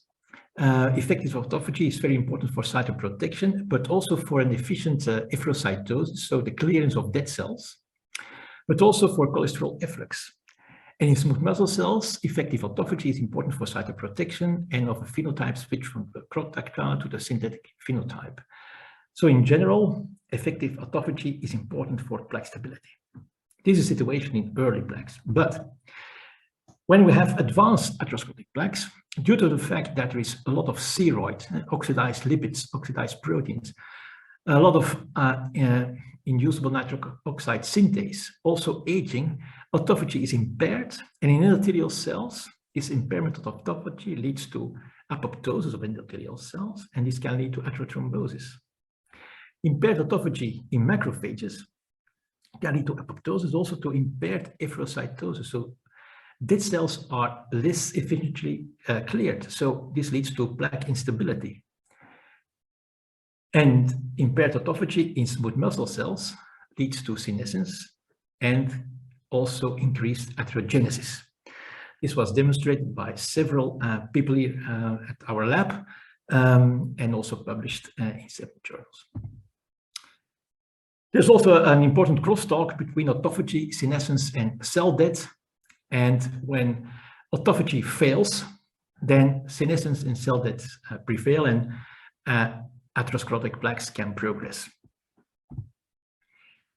effective autophagy is very important for cytoprotection, but also for an efficient efferocytosis, so the clearance of dead cells, but also for cholesterol efflux. And in smooth muscle cells, effective autophagy is important for cytoprotection and of a phenotype switch from the protacta to the synthetic phenotype. So in general, effective autophagy is important for plaque stability. This is a situation in early plaques. But when we have advanced atherosclerotic plaques, due to the fact that there is a lot of seroid, oxidized lipids, oxidized proteins, a lot of inducible nitric oxide synthase, also aging, autophagy is impaired, and in endothelial cells, this impairment of autophagy leads to apoptosis of endothelial cells, and this can lead to atherothrombosis. Impaired autophagy in macrophages can lead to apoptosis, also to impaired efferocytosis. So dead cells are less efficiently cleared, so this leads to plaque instability. And impaired autophagy in smooth muscle cells leads to senescence and also increased atherogenesis. This was demonstrated by several people here at our lab and also published in several journals. There's also an important crosstalk between autophagy, senescence, and cell death. And when autophagy fails, then senescence and cell death prevail, and atherosclerotic plaques can progress.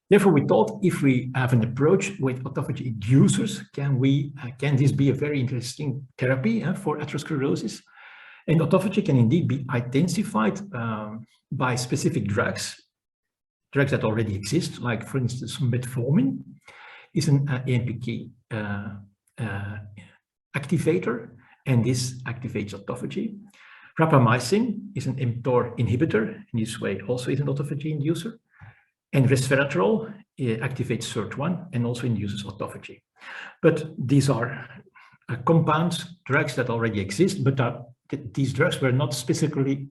Therefore, we thought if we have an approach with autophagy inducers, can this be a very interesting therapy for atherosclerosis? And autophagy can indeed be intensified by specific drugs that already exist, like for instance, metformin is an AMPK activator, and this activates autophagy. Rapamycin is an mTOR inhibitor, in this way also is an autophagy inducer. And resveratrol activates SIRT1 and also induces autophagy. But these are compounds, drugs that already exist, but these drugs were not specifically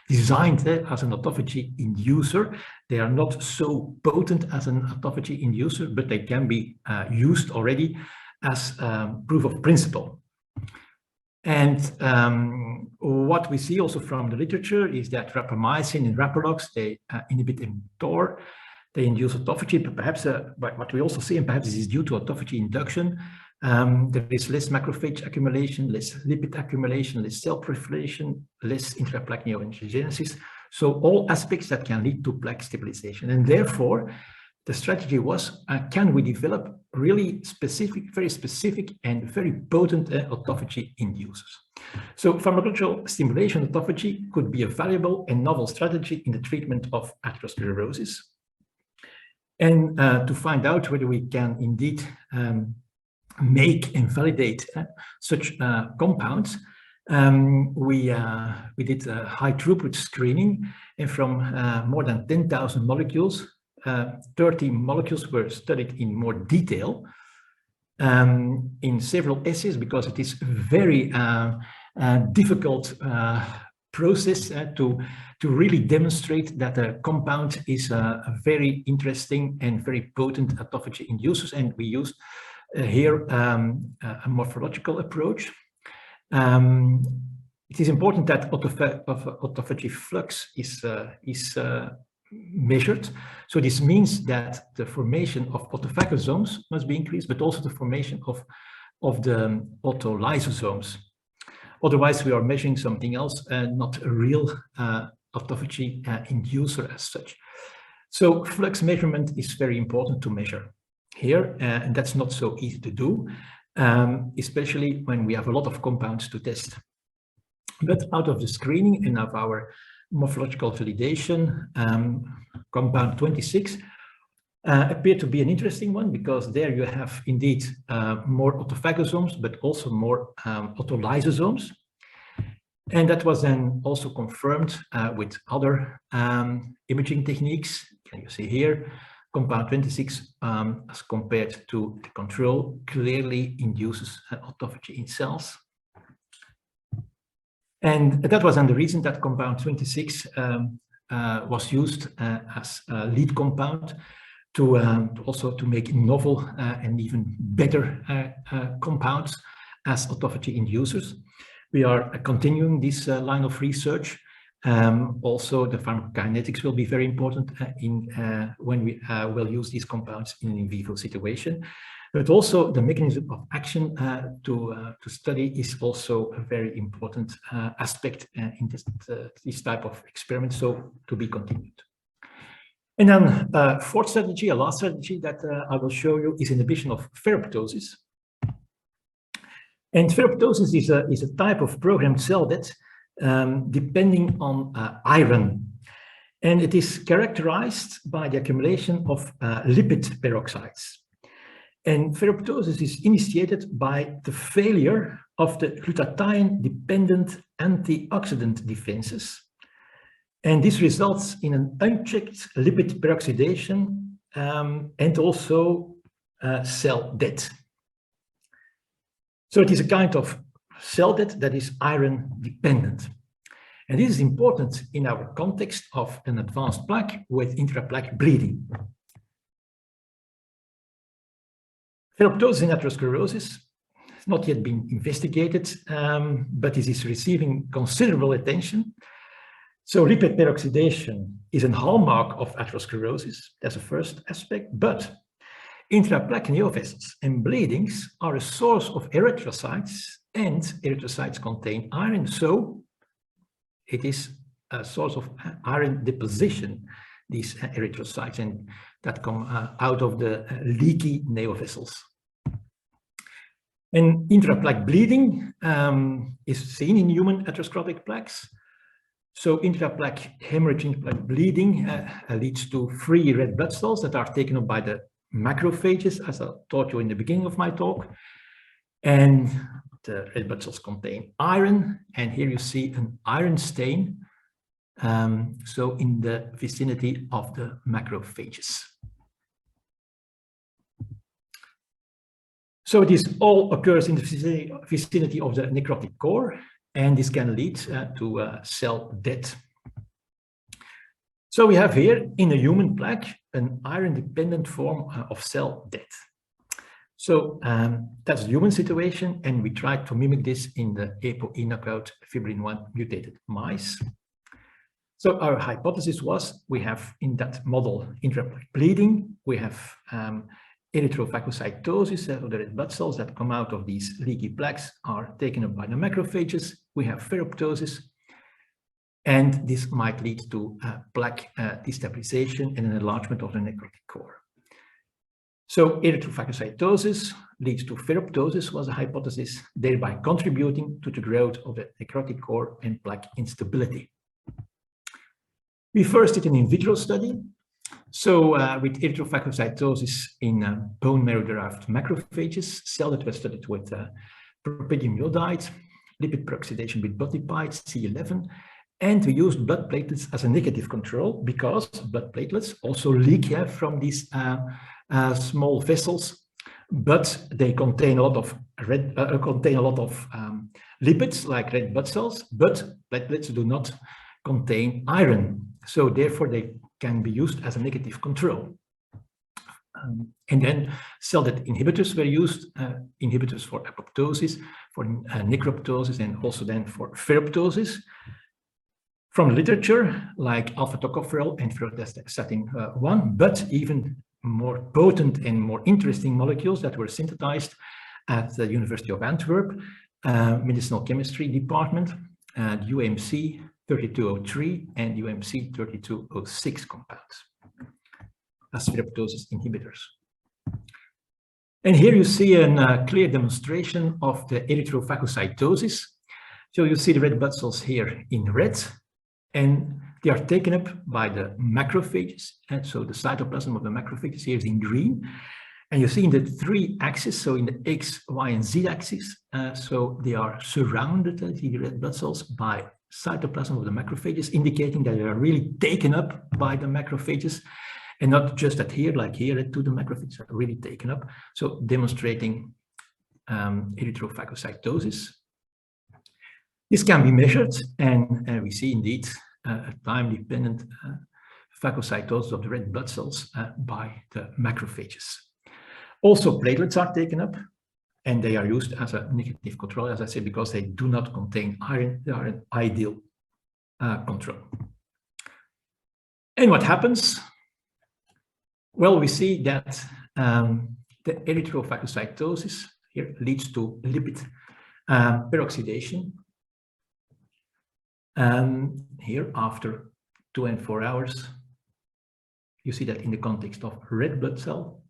designed as an autophagy inducer. They are not so potent as an autophagy inducer, but they can be used already as proof of principle. And what we see also from the literature is that rapamycin and rapalox, they inhibit mTOR, they induce autophagy, but perhaps what we also see, and perhaps this is due to autophagy induction, there is less macrophage accumulation, less lipid accumulation, less cell proliferation, less intraplaque neo-angiogenesis. So all aspects that can lead to plaque stabilization. And therefore, the strategy was, can we develop really specific, very specific and very potent autophagy inducers? So pharmacological stimulation autophagy could be a valuable and novel strategy in the treatment of atherosclerosis. And to find out whether we can indeed make and validate such compounds, we did a high throughput screening, and from more than 10,000 molecules, 30 molecules were studied in more detail in several assays, because it is a very difficult process to really demonstrate that a compound is a very interesting and very potent autophagy inducers. And we used here a morphological approach. It is important that autophagy flux is measured. So this means that the formation of autophagosomes must be increased, but also the formation of the autolysosomes. Otherwise, we are measuring something else and not a real autophagy inducer as such. So flux measurement is very important to measure here, and that's not so easy to do, especially when we have a lot of compounds to test. But out of the screening and of our morphological validation, compound 26 appeared to be an interesting one, because there you have indeed more autophagosomes, but also more autolysosomes. And that was then also confirmed with other imaging techniques. Can you see here, compound 26 as compared to the control clearly induces autophagy in cells. And that was then the reason that compound 26 was used as a lead compound to also to make novel and even better compounds as autophagy inducers. We are continuing this line of research. Also, the pharmacokinetics will be very important when we will use these compounds in an in vivo situation. But also the mechanism of action to study is also a very important aspect in this type of experiment, so to be continued. And then fourth strategy, a last strategy that I will show you, is inhibition of ferroptosis. And ferroptosis is a type of programmed cell death depending on iron. And it is characterized by the accumulation of lipid peroxides. And ferroptosis is initiated by the failure of the glutathione-dependent antioxidant defenses. And this results in an unchecked lipid peroxidation and also cell death. So it is a kind of cell death that is iron dependent. And this is important in our context of an advanced plaque with intraplaque bleeding. Ferroptosis in atherosclerosis has not yet been investigated, but it is receiving considerable attention. So lipid peroxidation is a hallmark of atherosclerosis. That's the first aspect, but intraplaque neovessels and bleedings are a source of erythrocytes, and erythrocytes contain iron, so it is a source of iron deposition, these erythrocytes, and that come out of the leaky neovessels. And intraplaque bleeding is seen in human atherosclerotic plaques. So intraplaque hemorrhage, intraplaque bleeding leads to free red blood cells that are taken up by the macrophages, as I taught you in the beginning of my talk. And the red blood cells contain iron, and here you see an iron stain, so in the vicinity of the macrophages. So this all occurs in the vicinity of the necrotic core, and this can lead to cell death. So we have here in a human plaque an iron-dependent form of cell death. So that's the human situation, and we tried to mimic this in the ApoE knockout fibrin-1 mutated mice. So our hypothesis was we have in that model intraplaque bleeding, we have erythrophagocytosis, so the red blood cells that come out of these leaky plaques are taken up by the macrophages. We have ferroptosis, and this might lead to plaque destabilization and an enlargement of the necrotic core. So erythrophagocytosis leads to ferroptosis was a hypothesis, thereby contributing to the growth of the necrotic core and plaque instability. We first did an in vitro study. So with erythrophagocytosis in bone marrow-derived macrophages, cell that was studied with propidium iodide, lipid peroxidation with butipide, C11, and we used blood platelets as a negative control because blood platelets also leak from these small vessels, but they contain a lot of lipids like red blood cells, but platelets do not contain iron, so therefore they can be used as a negative control. And then cell death inhibitors were used, inhibitors for apoptosis, for necroptosis, and also then for ferroptosis. From literature like alpha tocopherol and ferrostatin 1, but even more potent and more interesting molecules that were synthesized at the University of Antwerp, medicinal chemistry department, UMC 3203 and UMC 3206 compounds as ferroptosis inhibitors. And here you see a clear demonstration of the erythrophagocytosis. So you see the red blood cells here in red, and they are taken up by the macrophages. And so the cytoplasm of the macrophages here is in green. And you see in the three axes, so in the X, Y, and Z axis, so they are surrounded, the red blood cells, by cytoplasm of the macrophages, indicating that they are really taken up by the macrophages and not just adhere like here to the macrophages, are really taken up. So demonstrating erythrophagocytosis. This can be measured, and we see indeed a time-dependent phagocytosis of the red blood cells by the macrophages. Also, platelets are taken up, and they are used as a negative control, as I said, because they do not contain iron. They are an ideal control. And what happens? Well, we see that the erythrophagocytosis here leads to lipid peroxidation. Here, after 2 and 4 hours, you see that in the context of red blood cell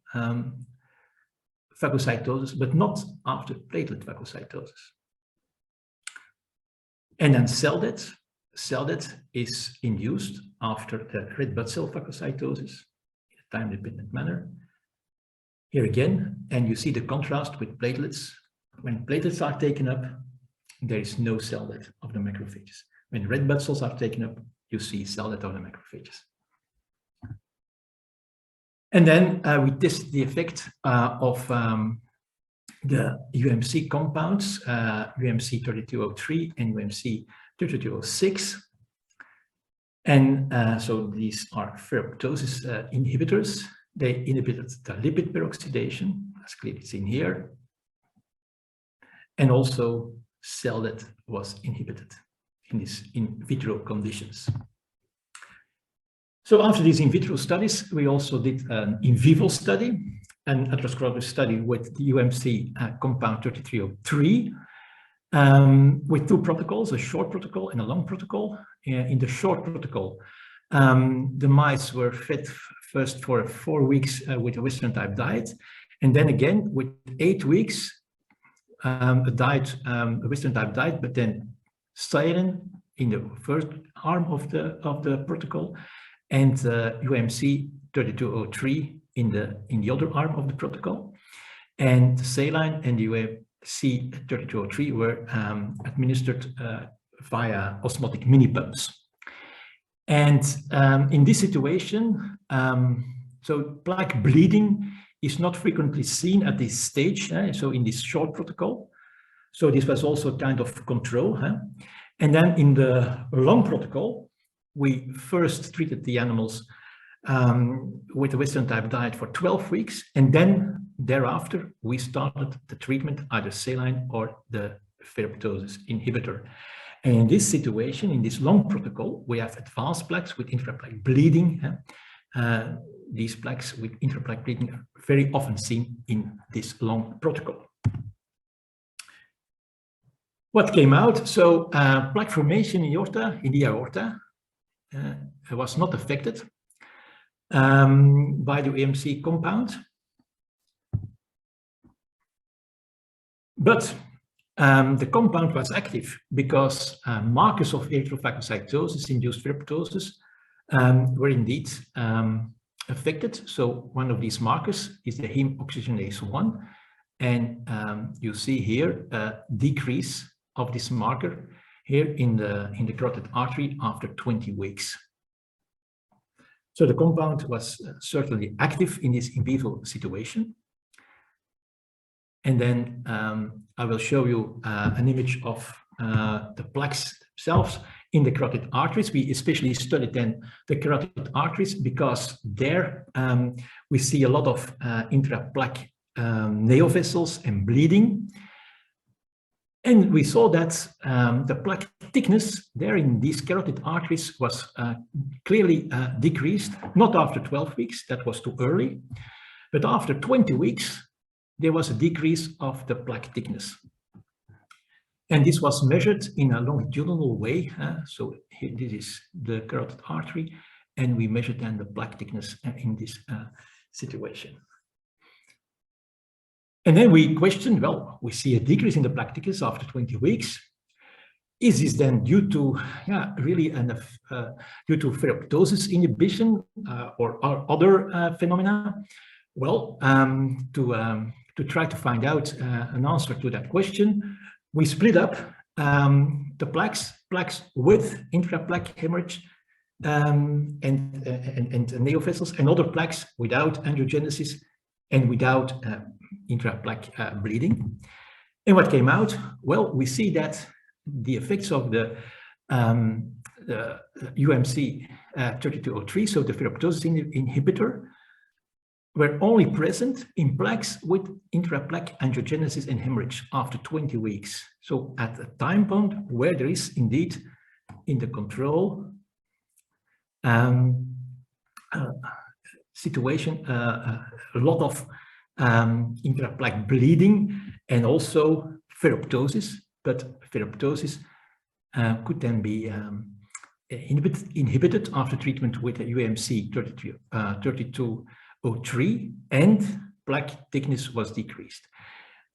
phagocytosis, but not after platelet phagocytosis. And then cell death. Cell death is induced after the red blood cell phagocytosis in a time-dependent manner. Here again, and you see the contrast with platelets. When platelets are taken up, there is no cell death of the macrophages. When red blood cells are taken up, you see cell death of the macrophages. And then we test the effect of the UMC compounds, UMC 3203 and UMC 3206. And so these are ferroptosis inhibitors. They inhibited the lipid peroxidation, as clearly seen here, and also cell death was inhibited in these in vitro conditions. So after these in vitro studies, we also did an in vivo study, an atherosclerotic study with the UMC compound 3303, with two protocols, a short protocol and a long protocol. In the short protocol, the mice were fed first for 4 weeks with a Western type diet, and then again with 8 weeks, a Western type diet, but then saline in the first arm of the protocol, and UMC 3203 in the other arm of the protocol. And the saline and the UMC 3203 were administered via osmotic mini pumps. And in this situation, so plaque bleeding is not frequently seen at this stage, so in this short protocol. So this was also kind of control. And then in the long protocol, we first treated the animals with a Western type diet for 12 weeks, and then thereafter we started the treatment, either saline or the ferroptosis inhibitor. And in this situation, in this long protocol, we have advanced plaques with intraplaque bleeding. These plaques with intraplaque bleeding are very often seen in this long protocol. What came out? So plaque formation in the aorta was not affected by the UMC compound, but the compound was active because markers of erythrophagocytosis induced ferroptosis were indeed affected. So one of these markers is the haemoxygenase 1, and you see here a decrease of this marker here in the carotid artery after 20 weeks. So the compound was certainly active in this in vivo situation. And then I will show you an image of the plaques themselves in the carotid arteries. We especially studied then the carotid arteries because there we see a lot of intraplaque neovessels and bleeding. And we saw that the plaque thickness there in these carotid arteries was clearly decreased, not after 12 weeks, that was too early, but after 20 weeks, there was a decrease of the plaque thickness. And this was measured in a longitudinal way. So here, this is the carotid artery, and we measured then the plaque thickness in this situation. And then we questioned, well, we see a decrease in the plaque thickness after 20 weeks. Is this then due to, really due to ferroptosis inhibition or other phenomena? Well, to try to find out an answer to that question, we split up the plaques with intraplaque hemorrhage and neovessels, and other plaques without angiogenesis and without intraplaque bleeding. And what came out? Well, we see that the effects of the UMC 3203, so the ferroptosis inhibitor, were only present in plaques with intraplaque angiogenesis and hemorrhage after 20 weeks. So at a time point where there is indeed in the control situation a lot of intraplaque bleeding and also ferroptosis, but ferroptosis could then be inhibited after treatment with a UMC 3203, and plaque thickness was decreased.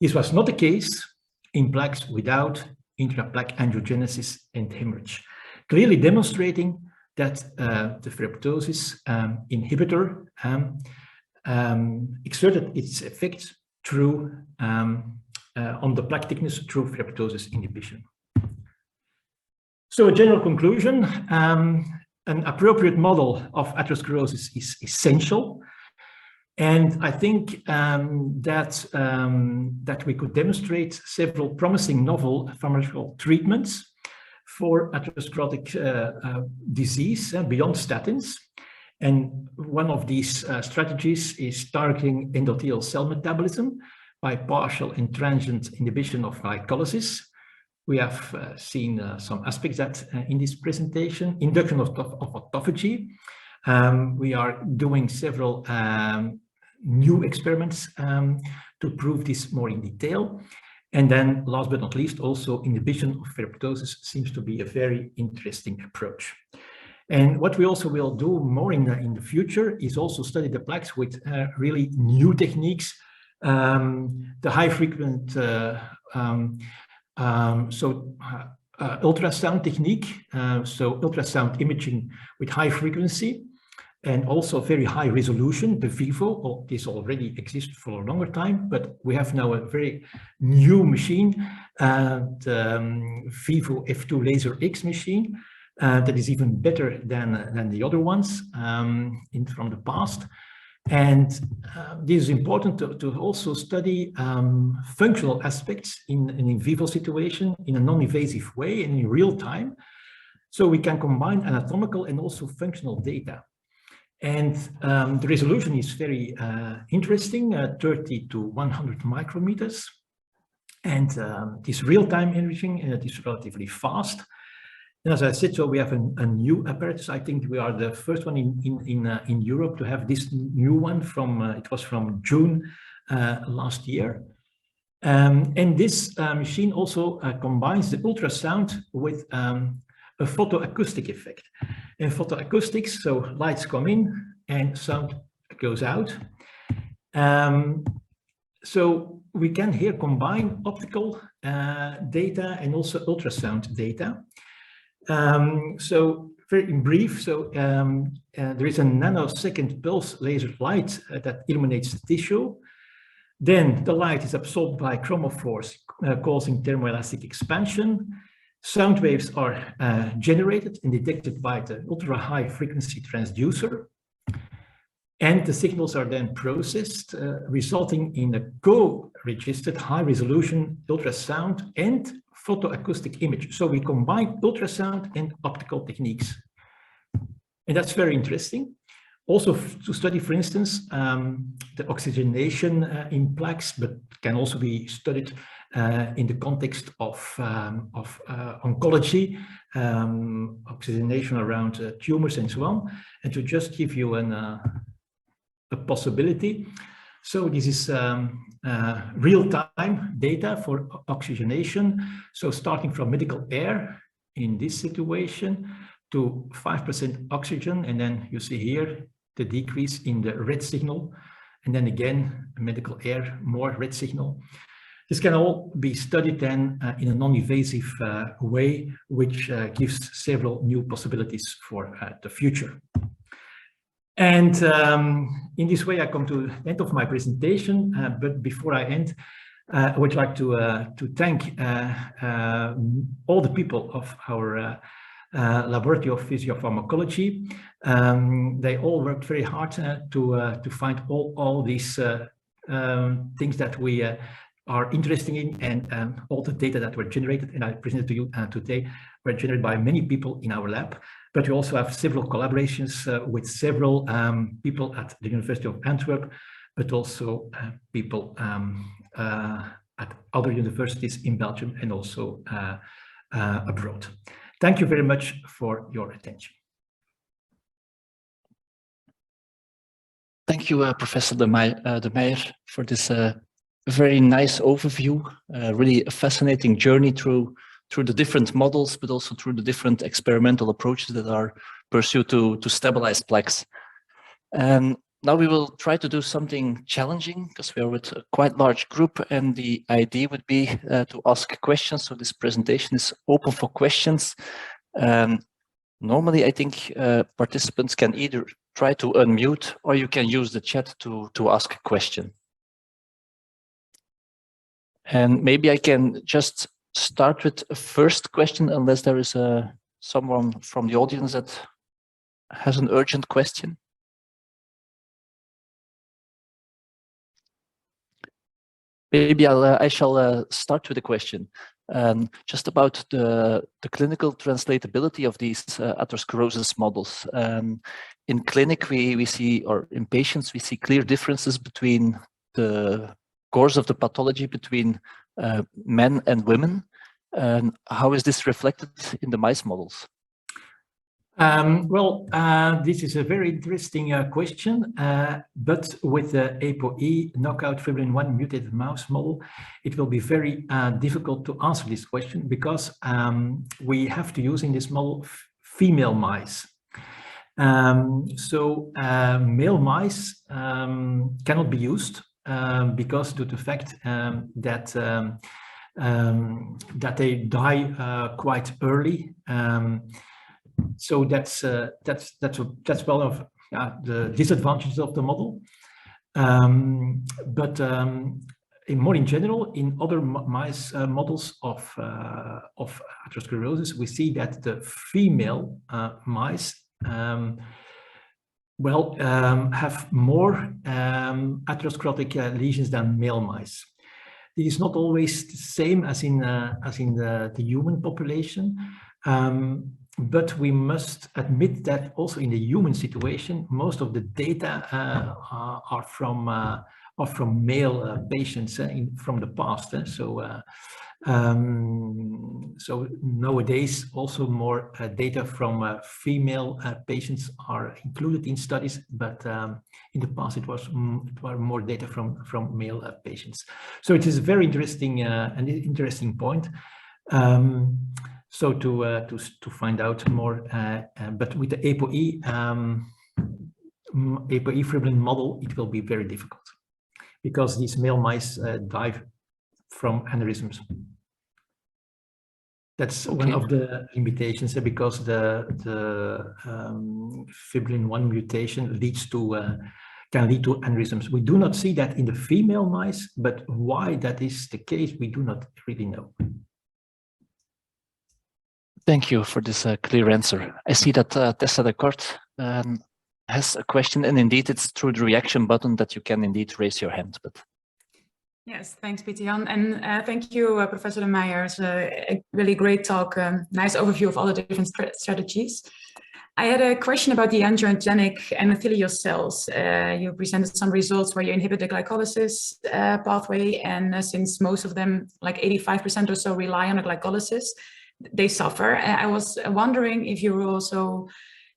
This was not the case in plaques without intraplaque angiogenesis and hemorrhage, clearly demonstrating that the ferroptosis inhibitor exerted its effect through on the plaque thickness through ferroptosis inhibition. So a general conclusion, an appropriate model of atherosclerosis is essential. And I think that we could demonstrate several promising novel pharmacological treatments for atherosclerotic disease beyond statins. And one of these strategies is targeting endothelial cell metabolism by partial and transient inhibition of glycolysis. We have seen some aspects that in this presentation, induction of autophagy. We are doing several new experiments to prove this more in detail. And then last but not least, also inhibition of ferroptosis seems to be a very interesting approach. And what we also will do more in the future is also study the plaques with really new techniques. The high frequent, ultrasound technique, so ultrasound imaging with high frequency and also very high resolution, the Vivo. This already exists for a longer time, but we have now a very new machine, the Vivo F2 Laser X machine, that is even better than the other ones from the past. And this is important to also study functional aspects in an in vivo situation in a non-invasive way and in real time. So we can combine anatomical and also functional data. And the resolution is very interesting, 30 to 100 micrometers. And this real-time imaging is relatively fast. And as I said, so we have a new apparatus. I think we are the first one in Europe to have this new one from, it was from June last year. And this machine also combines the ultrasound with a photoacoustic effect. And photoacoustics, so lights come in and sound goes out. So we can here combine optical data and also ultrasound data. So very in brief, so there is a nanosecond pulse laser light that illuminates the tissue. Then the light is absorbed by chromophores, causing thermoelastic expansion. Sound waves are generated and detected by the ultra-high frequency transducer. And the signals are then processed, resulting in a co-registered high-resolution ultrasound and photoacoustic image. So we combine ultrasound and optical techniques. And that's very interesting. Also to study, for instance, the oxygenation in plaques, but can also be studied in the context of oncology, oxygenation around tumors and so on. And to just give you a possibility. So this is real-time data for oxygenation. So starting from medical air in this situation to 5% oxygen. And then you see here the decrease in the red signal. And then again, medical air, more red signal. This can all be studied then in a non-invasive way, which gives several new possibilities for the future. And in this way, I come to the end of my presentation. But before I end, I would like to thank all the people of our Laboratory of Physiopharmacology. They all worked very hard to find all these things that we are interested in, and all the data that were generated and I presented to you today were generated by many people in our lab. But we also have several collaborations with several people at the University of Antwerp, but also people at other universities in Belgium and also abroad. Thank you very much for your attention. Thank you, Professor De Meyer, for this very nice overview, really a fascinating journey through the different models, but also through the different experimental approaches that are pursued to stabilize plaques. Now we will try to do something challenging because we are with a quite large group, and the idea would be to ask questions. So this presentation is open for questions. Normally, I think participants can either try to unmute or you can use the chat to ask a question. And maybe I can just start with a first question, unless there is someone from the audience that has an urgent question. Maybe I shall start with a question. just about the clinical translatability of these atherosclerosis models. In clinic, we see, or in patients, we see clear differences between the course of the pathology between men and women. And how is this reflected in the mice models? This is a very interesting question, but with the ApoE knockout fibrillin-1 mutated mouse model, it will be very difficult to answer this question because we have to use in this model female mice. Male mice cannot be used because due to the fact that they die quite early. So that's one of the disadvantages of the model. More in general, in other mice models of atherosclerosis, we see that the female mice have more atherosclerotic lesions than male mice. It is not always the same as in the human population. But we must admit that also in the human situation, most of the data are from male patients from the past. So nowadays, also more data from female patients are included in studies, but in the past it was more data from male patients. So it is a very interesting point. So to find out more, but with the ApoE fibrillin model, it will be very difficult because these male mice die from aneurysms. That's one of the limitations, because the fibrillin-1 mutation can lead to aneurysms. We do not see that in the female mice, but why that is the case, we do not really know. Thank you for this clear answer. I see that Tessa Descartes has a question, and indeed it's through the reaction button that you can indeed raise your hand. But yes, thanks, Pieter-Jan, and thank you, Professor De Meyer. It's a really great talk, nice overview of all the different strategies. I had a question about the angiogenic endothelial cells. You presented some results where you inhibit the glycolysis pathway, and since most of them, like 85% or so, rely on the glycolysis, they suffer. I was wondering if you will also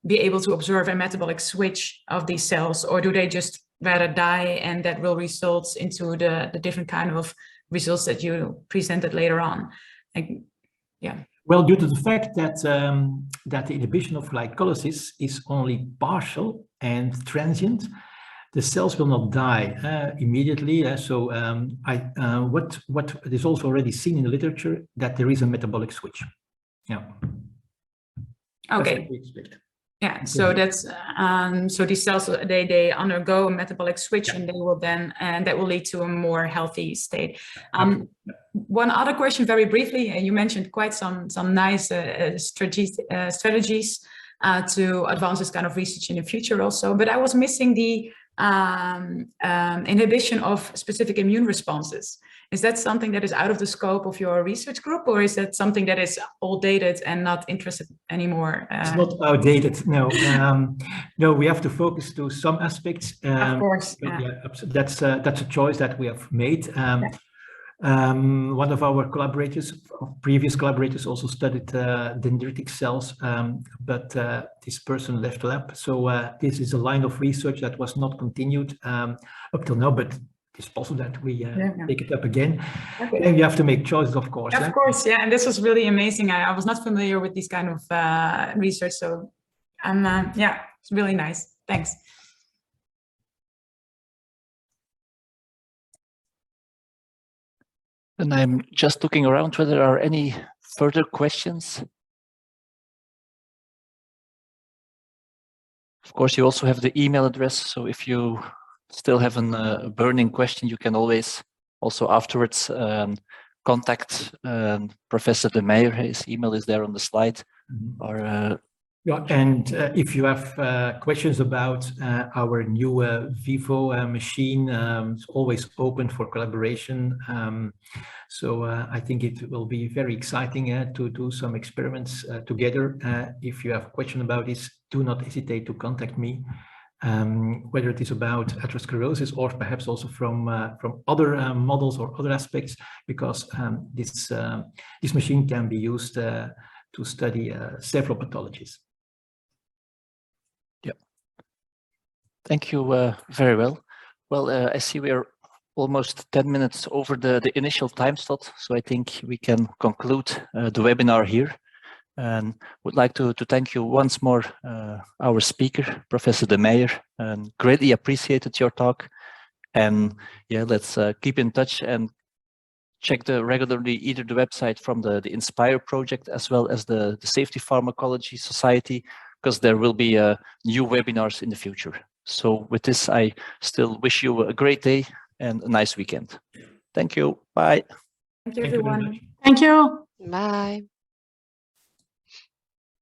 be able to observe a metabolic switch of these cells, or do they just rather die and that will result into the different kind of results that you presented later on? Yeah. Well, due to the fact that that the inhibition of glycolysis is only partial and transient, the cells will not die immediately. What is also already seen in the literature, that there is a metabolic switch. Yeah. Okay. Yeah. So that's so these cells, they undergo a metabolic switch, and they will then, and that will lead to a more healthy state. One other question, very briefly, you mentioned quite some nice strategies to advance this kind of research in the future also, but I was missing the inhibition of specific immune responses. Is that something that is out of the scope of your research group, or is that something that is outdated and not interested anymore? It's not outdated, no. No, we have to focus to some aspects. Of course. Yeah, that's a choice that we have made. One of our previous collaborators also studied dendritic cells, but this person left the lab. So this is a line of research that was not continued up till now, but it's possible that we take it up again. Okay. And you have to make choices, of course. Of course, yeah. And this was really amazing. I was not familiar with this kind of research, so yeah, it's really nice. Thanks. And I'm just looking around whether there are any further questions. Of course, you also have the email address, so if you still have a burning question, you can always also afterwards contact Professor De Meyer. His email is there on the slide, or Yeah, and if you have questions about our new Vivo machine, it's always open for collaboration. So I think it will be very exciting to do some experiments together. If you have a question about this, do not hesitate to contact me, whether it is about atherosclerosis or perhaps also from other models or other aspects, because this machine can be used to study several pathologies. Thank you very well. Well, I see we're almost 10 minutes over the initial time slot, so I think we can conclude the webinar here. And would like to thank you once more, our speaker, Professor De Meyer, and greatly appreciated your talk. And yeah, let's keep in touch and check regularly either the website from the INSPIRE project as well as the Safety Pharmacology Society, because there will be new webinars in the future. So with this, I still wish you a great day and a nice weekend. Thank you. Bye. Thank you, everyone. Thank you. Bye.